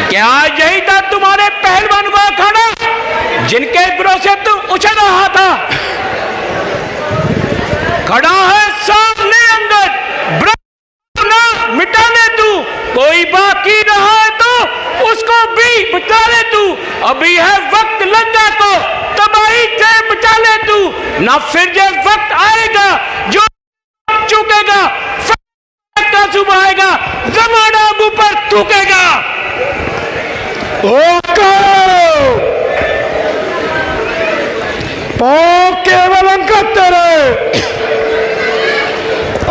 क्या यही था तुम्हारे पहलवान का अखाड़ा जिनके भरोसे तुम उछल रहा था? खड़ा है सामने अंगद, ना मिटा ले तू, कोई बाकी रहा है तो उसको भी बचा ले तू। अभी है वक्त लंका को तबाही से बचा ले तू, ना फिर ये वक्त आएगा जो चुकेगा, का सुबह आएगा, जमाना ऊपर थूकेगा। पाँव केवल अंगद तेरे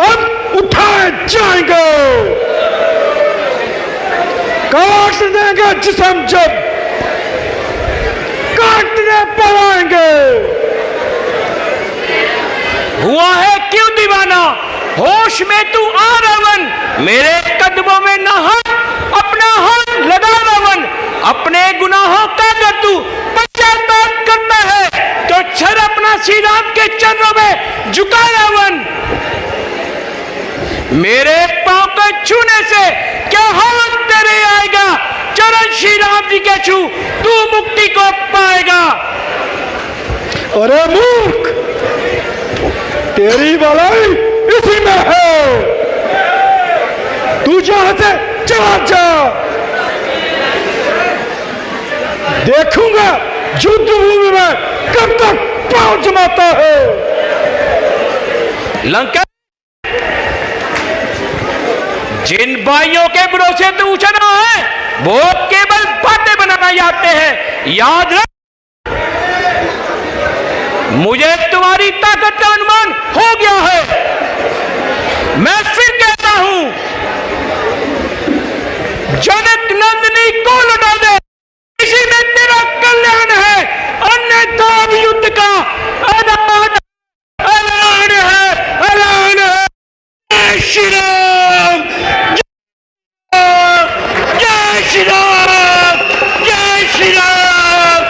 अब उठाए जाएंगे, काट देंगे जिस्म जब काटने पर आएंगे। हुआ है क्यों दीवाना, होश में तू आ रावण, मेरे कदमों में ना हाथ, अपना हाथ लगा रावण। अपने गुनाहों का अगर तू पश्चाताप करता है तो सर अपना श्री राम के चरणों में झुका रावण। मेरे पांव को छूने से क्या हाथ तेरे आएगा, चरण श्री राम जी के छू तू मुक्ति को पाएगा। अरे मूर्ख, तेरी भलाई इसी में है, तू जहां से चला जा। देखूंगा युद्ध भूमि में कब तक पांव जमाता है। लंका, जिन भाइयों के भरोसे तू उछला है वो केवल बातें बनाना चाहते हैं। याद रख, मुझे तुम्हारी ताकत का अनुमान हो गया है। मैं फिर कहता हूं, जनक नंदिनी को लौटा दे, इसी में तेरा कल्याण है, अन्यथा अब युद्ध का ऐलान है, ऐलान है। जय श्री राम, जय श्री राम, जय श्री राम,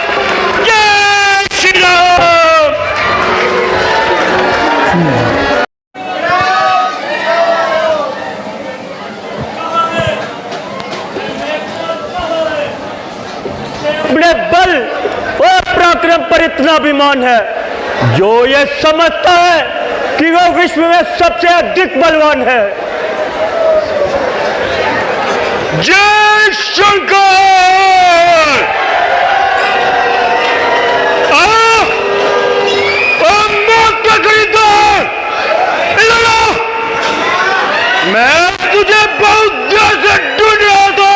जय श्री राम। अपने बल और पराक्रम पर इतना अभिमान है जो ये समझता है कि वो विश्व में सबसे अधिक बलवान है। जय शंकर। मौत का खरीदार, इधर आ। मैं तुझे बहुत देर से ढूंढ रहा था,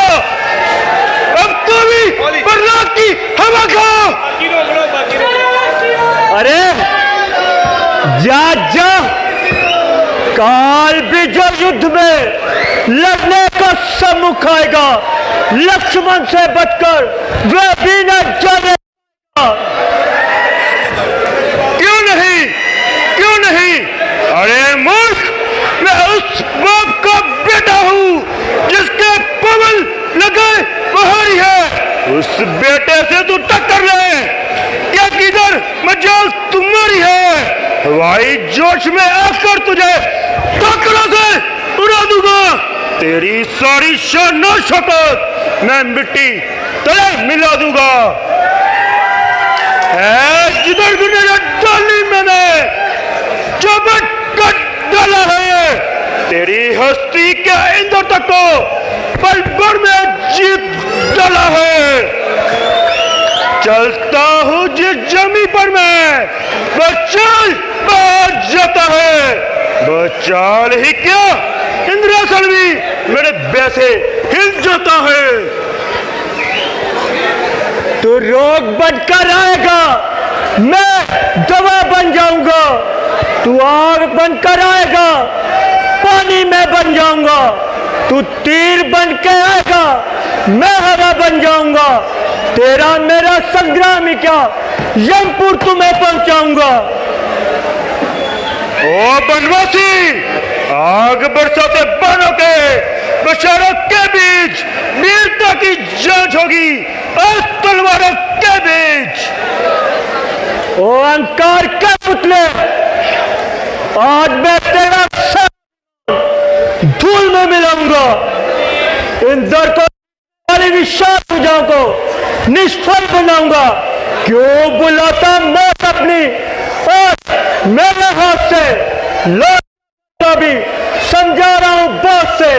अब तू भी बरसात की हवा खा। अरे जा जा, काल भी जो युद्ध में लड़ने का सम्मुख आएगा, लक्ष्मण से बचकर वह भी न जानेगा। क्यों नहीं, क्यों नहीं? अरे मूर्ख, मैं उस बाप का बेटा हूं जिसके पवन लगे पहाड़ी है। उस बेटे से तू टक्कर ले, क्या किधर मजाल तुम्हारी है। हवाई जोश में आकर तुझे टकरा से उड़ा दूंगा। तेरी सारी शान और शौकत मैं मिट्टी तले मिला दूंगा। जिधर भी नजर डाली मैंने चबट कट डाला है। तेरी हस्ती के इंदर तक को पल भर में जीत डाला है। चलता हूँ जिस जमी पर मैं बचाल बाज जाता है। बचाल ही क्या इंद्रासन भी मेरे वैसे हिल जाता है। तू रोग बनकर आएगा, मैं दवा बन जाऊंगा। तू आग बनकर आएगा, पानी में बन जाऊंगा। तू तीर बन के आएगा, मैं हवा बन जाऊंगा। तेरा मेरा संग्राम ही क्या, यमपुर तुम्हें पहुंचाऊंगा। ओ बनवासी, आग बरसाते बाणों के बशारों के बीच वीरता की जांच होगी और तलवारों के बीच। ओ अहंकार के पुतले, आज मैं तेरा धूल में मिलाऊंगा। इंदर को वाली विशाल पूजाओं को निष्फल बनाऊंगा। क्यों बुलाता मौत अपनी और मेरे हाथ से लौट भी समझा रहा हूं बहुत से।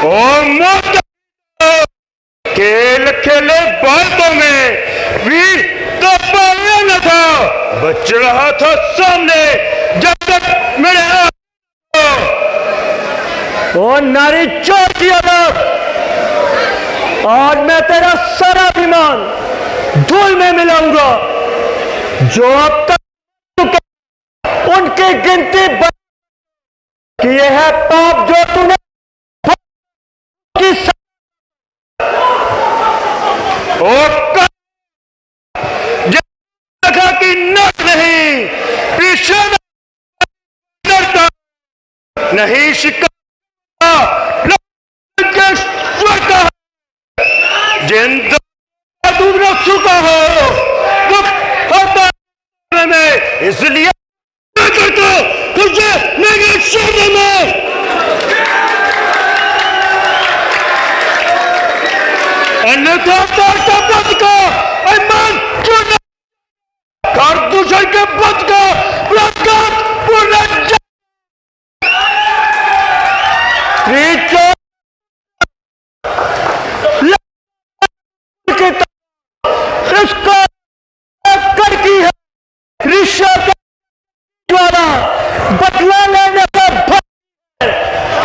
ओ मौत खेल खेले बातों में वीर तो पाया न था। बच रहा था सामने जब तक मेरे ओ नारी चौथी अलग, आज मैं तेरा सारा अभिमान धूल में मिलाऊंगा। जो अब तक उनकी गिनती किए है पाप जो तूने देखा कि नक नहीं पीछे डरता नहीं शिकार जिंदा दूर रख चुका हो वो होता में, इसलिए करता तुझे मेरे शब्द में। अन्यथा तारता पद का ईमान चुना कर दूसरे के पद का प्रकाश पूरा इसको कर की है ऋषभ द्वारा बदला लेने का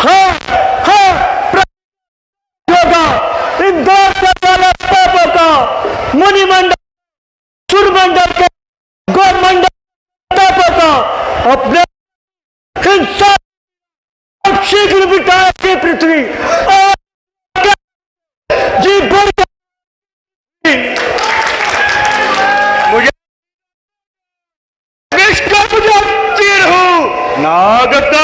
हाँ हाँ होगा। इंदौर से वाला पापों का मुनिमंडल सुरमंडल के गौरमंडल पापों का अपने हिंसा शीघ्र बिताएगी पृथ्वी और जी भर मुझे मुझे तीर हूं नागता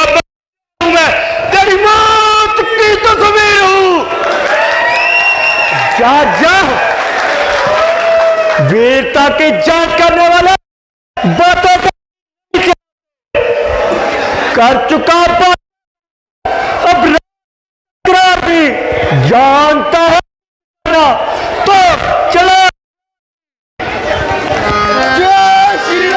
मैं तेरी मौत की तस्वीर हूं। जा जा वीरता की जांच करने वाला बातों कर चुका अब भी जानता है तो चलो। जय श्री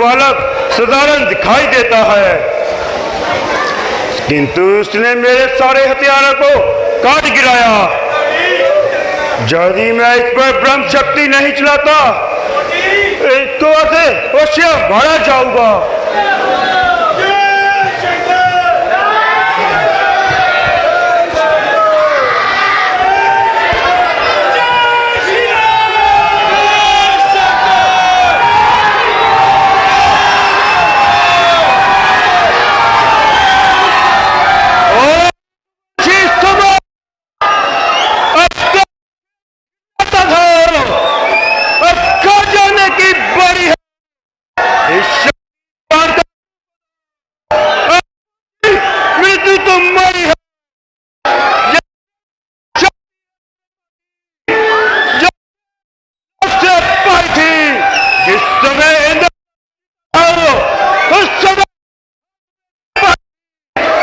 बालक साधारण दिखाई देता है, किंतु उसने मेरे सारे हथियारों को काट गिराया। यदि मैं इस पर ब्रह्म शक्ति नहीं चलाता, इसको ऐसे अवश्य मारा जाऊंगा।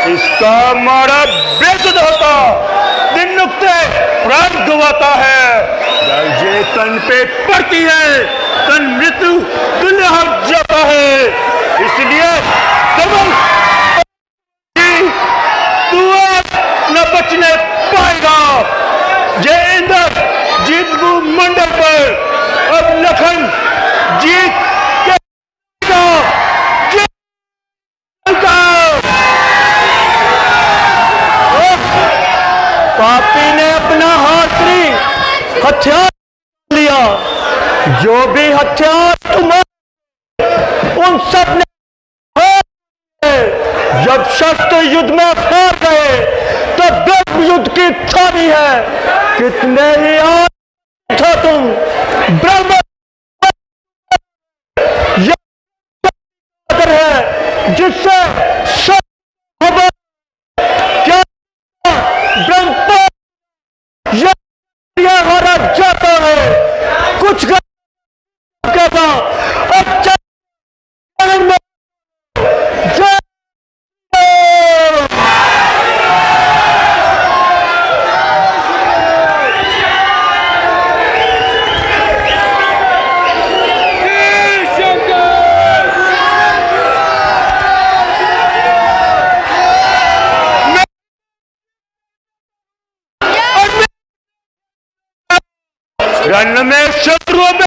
इसका मारा बेसुध होता, दिन नुकते प्राण गवाता है। जब ये तन पे पड़ती है, तन मृत्यु तुल्य हो जाता है। इसलिए समझ तू अब न बचने पाएगा। ये इंद्र जीतबू मंडल पर अब लखन जीत पापी ने अपना हाथी हथियार लिया। जो भी हथियार तुम्हारे उन सब ने जब शस्त्र युद्ध में हार गए तो ब्रह्म युद्ध की थामी है। कितने ही आज था तुम ब्रह्म है जिससे सब क्या ब्रह्म हरा जाता है। कुछ कहता अच्छा रण में शत्रुओं में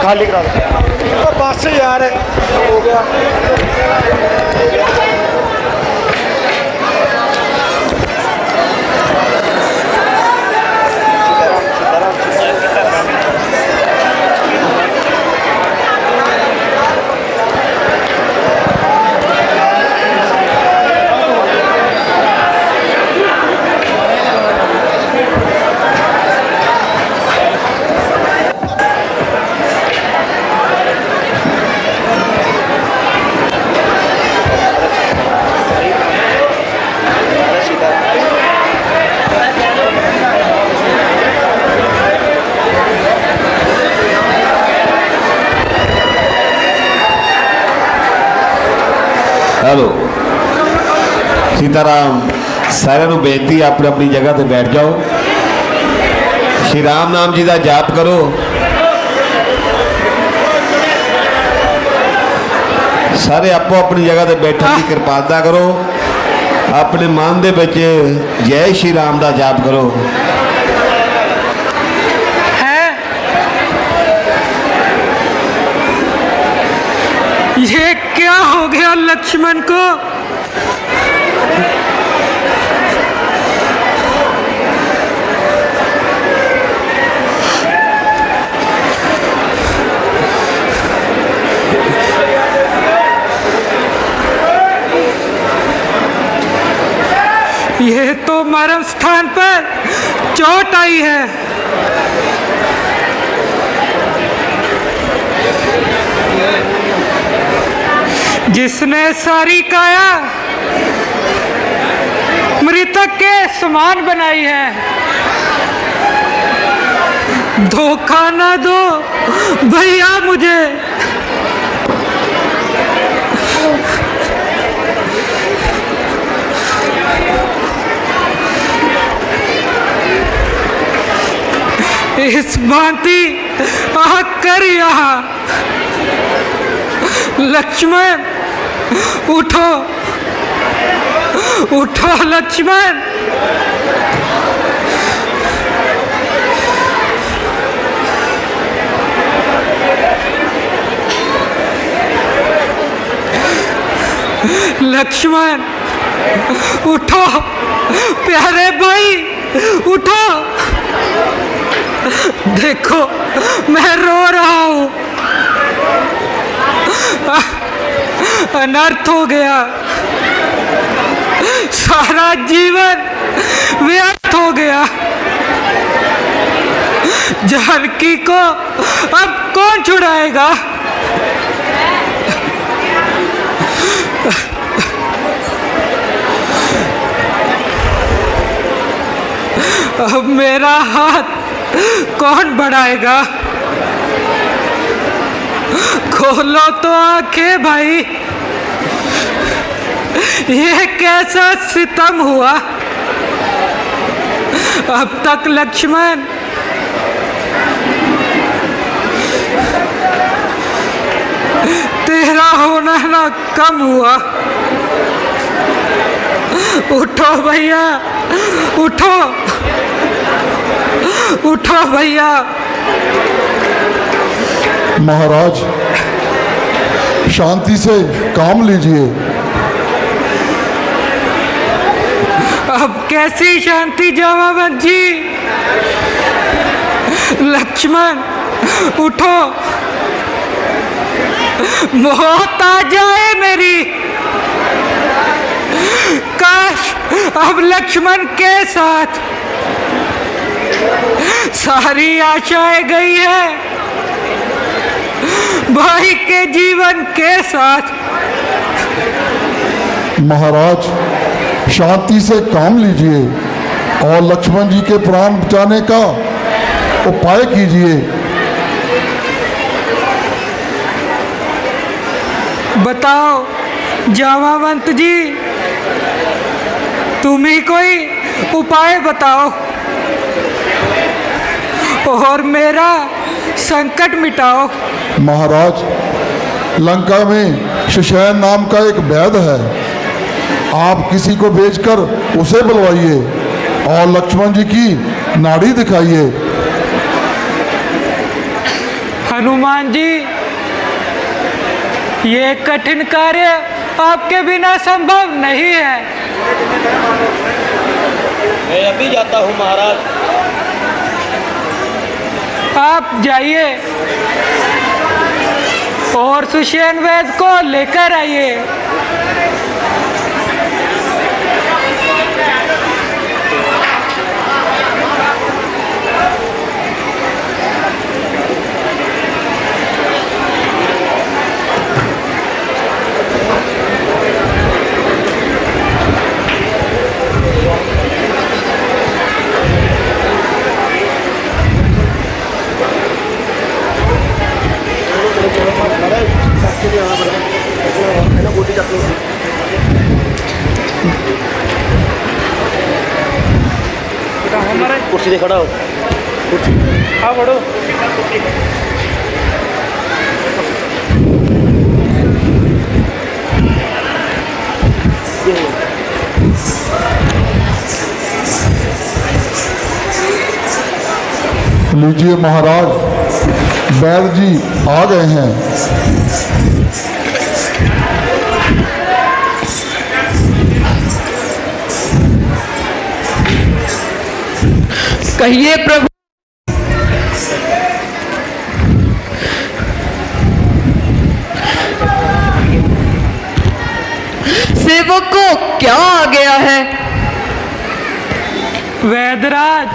खाली करा दो बस यार हो गया। हेलो सीताराम सारे बेनती अपनी अपनी जगह से बैठ जाओ श्री राम नाम जी का जाप करो सारे आपो अपनी जगह से बैठने की कृपालता करो अपने मन दे विच जय श्री राम का जाप करो ये क्या हो गया लक्ष्मण को? ये तो मरम स्थान पर चोट आई है। जिसने सारी काया मृतक के समान बनाई है, धोखा ना दो भैया मुझे। इस भांति आकर यहाँ लक्ष्मण उठो उठो लक्ष्मण। लक्ष्मण उठो प्यारे भाई उठो। देखो मैं रो रहा हूँ, अनर्थ हो गया, सारा जीवन व्यर्थ हो गया। जानकी को अब कौन छुड़ाएगा? अब मेरा हाथ कौन बढ़ाएगा? खोलो तो आंखें भाई, ये कैसा सितम हुआ। अब तक लक्ष्मण तेरा होना ना कम हुआ। उठो भैया उठो उठो भैया। महाराज शांति से काम लीजिए। अब कैसी शांति जामावंत जी? लक्ष्मण उठो, मौत आ जाए मेरी। काश अब लक्ष्मण के साथ सारी आशाएं गई है, भाई के जीवन के साथ। महाराज शांति से काम लीजिए और लक्ष्मण जी के प्राण बचाने का उपाय कीजिए। बताओ जामावंत जी, तुम ही कोई उपाय बताओ और मेरा संकट मिटाओ। महाराज लंका में शशैन नाम का एक वैद्य है, आप किसी को भेजकर उसे बुलवाइए और लक्ष्मण जी की नाड़ी दिखाइए। हनुमान जी, ये कठिन कार्य आपके बिना संभव नहीं है। मैं अभी जाता हूँ महाराज। आप जाइए और सुषेण वैद्य को लेकर आइए। गोटी कुर्सी पे खड़ा हो, कुर्सी। हाँ बढ़ो। लीजिए महाराज, बैद जी आ गए हैं। कहिए प्रभु। सेवक को क्या आ गया है? वैदराज,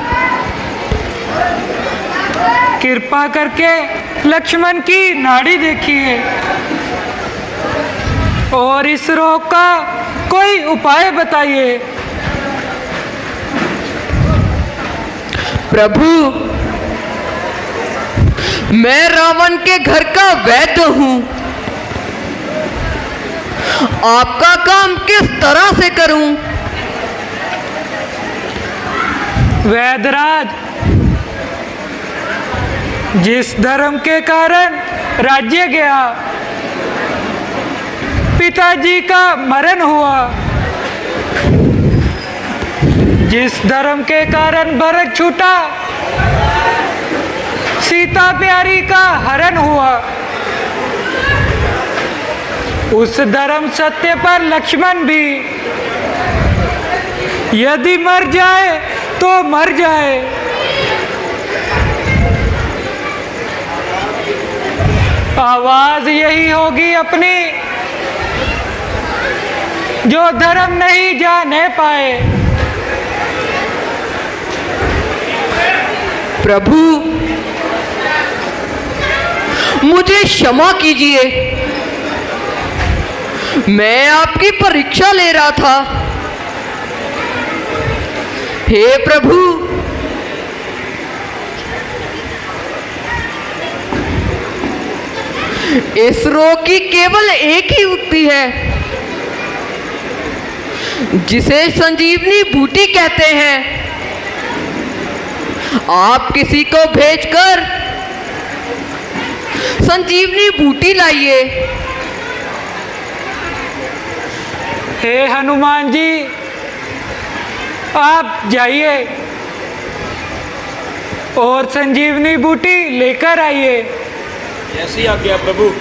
कृपा करके लक्ष्मण की नाड़ी देखिए और इस रोग का कोई उपाय बताइए। प्रभु, मैं रावण के घर का वैद्य हूं। आपका काम किस तरह से करूं? वैदराज, जिस धर्म के कारण राज्य गया, पिताजी का मरण हुआ, जिस धर्म के कारण भरत छूटा, सीता प्यारी का हरण हुआ, उस धर्म सत्य पर लक्ष्मण भी यदि मर जाए तो मर जाए। आवाज यही होगी अपनी, जो धर्म नहीं जाने पाए। प्रभु, मुझे क्षमा कीजिए, मैं आपकी परीक्षा ले रहा था। हे प्रभु, इस रोग की केवल एक ही युक्ति है, जिसे संजीवनी बूटी कहते हैं। आप किसी को भेजकर संजीवनी बूटी लाइए। हे हनुमान जी, आप जाइए और संजीवनी बूटी लेकर आइए। ऐसी आज्ञा प्रभु।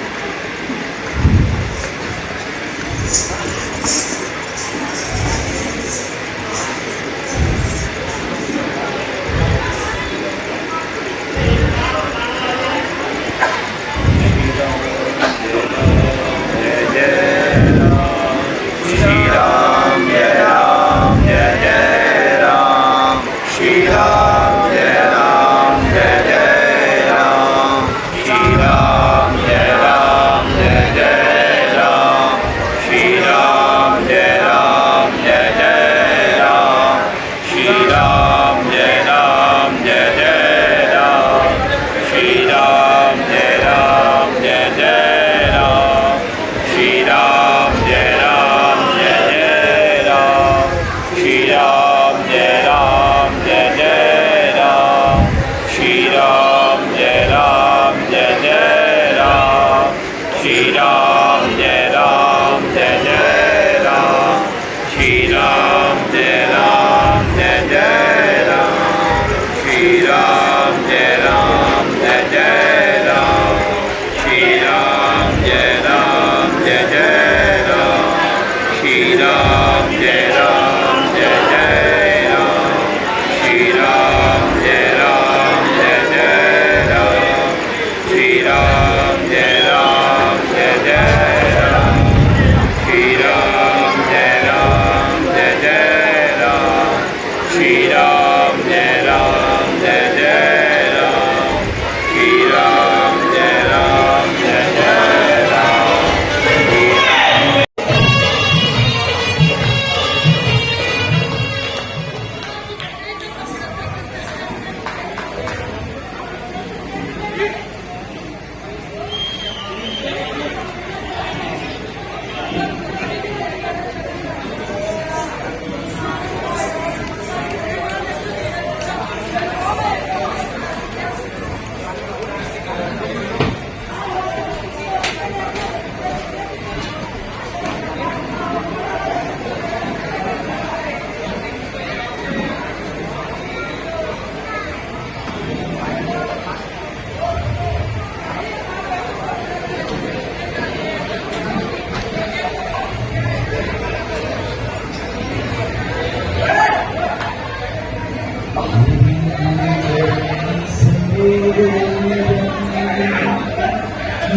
जय राम जय राम जय जय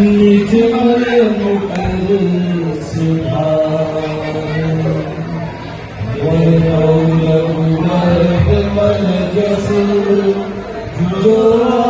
निज मन मुकर सुधार मन जस जो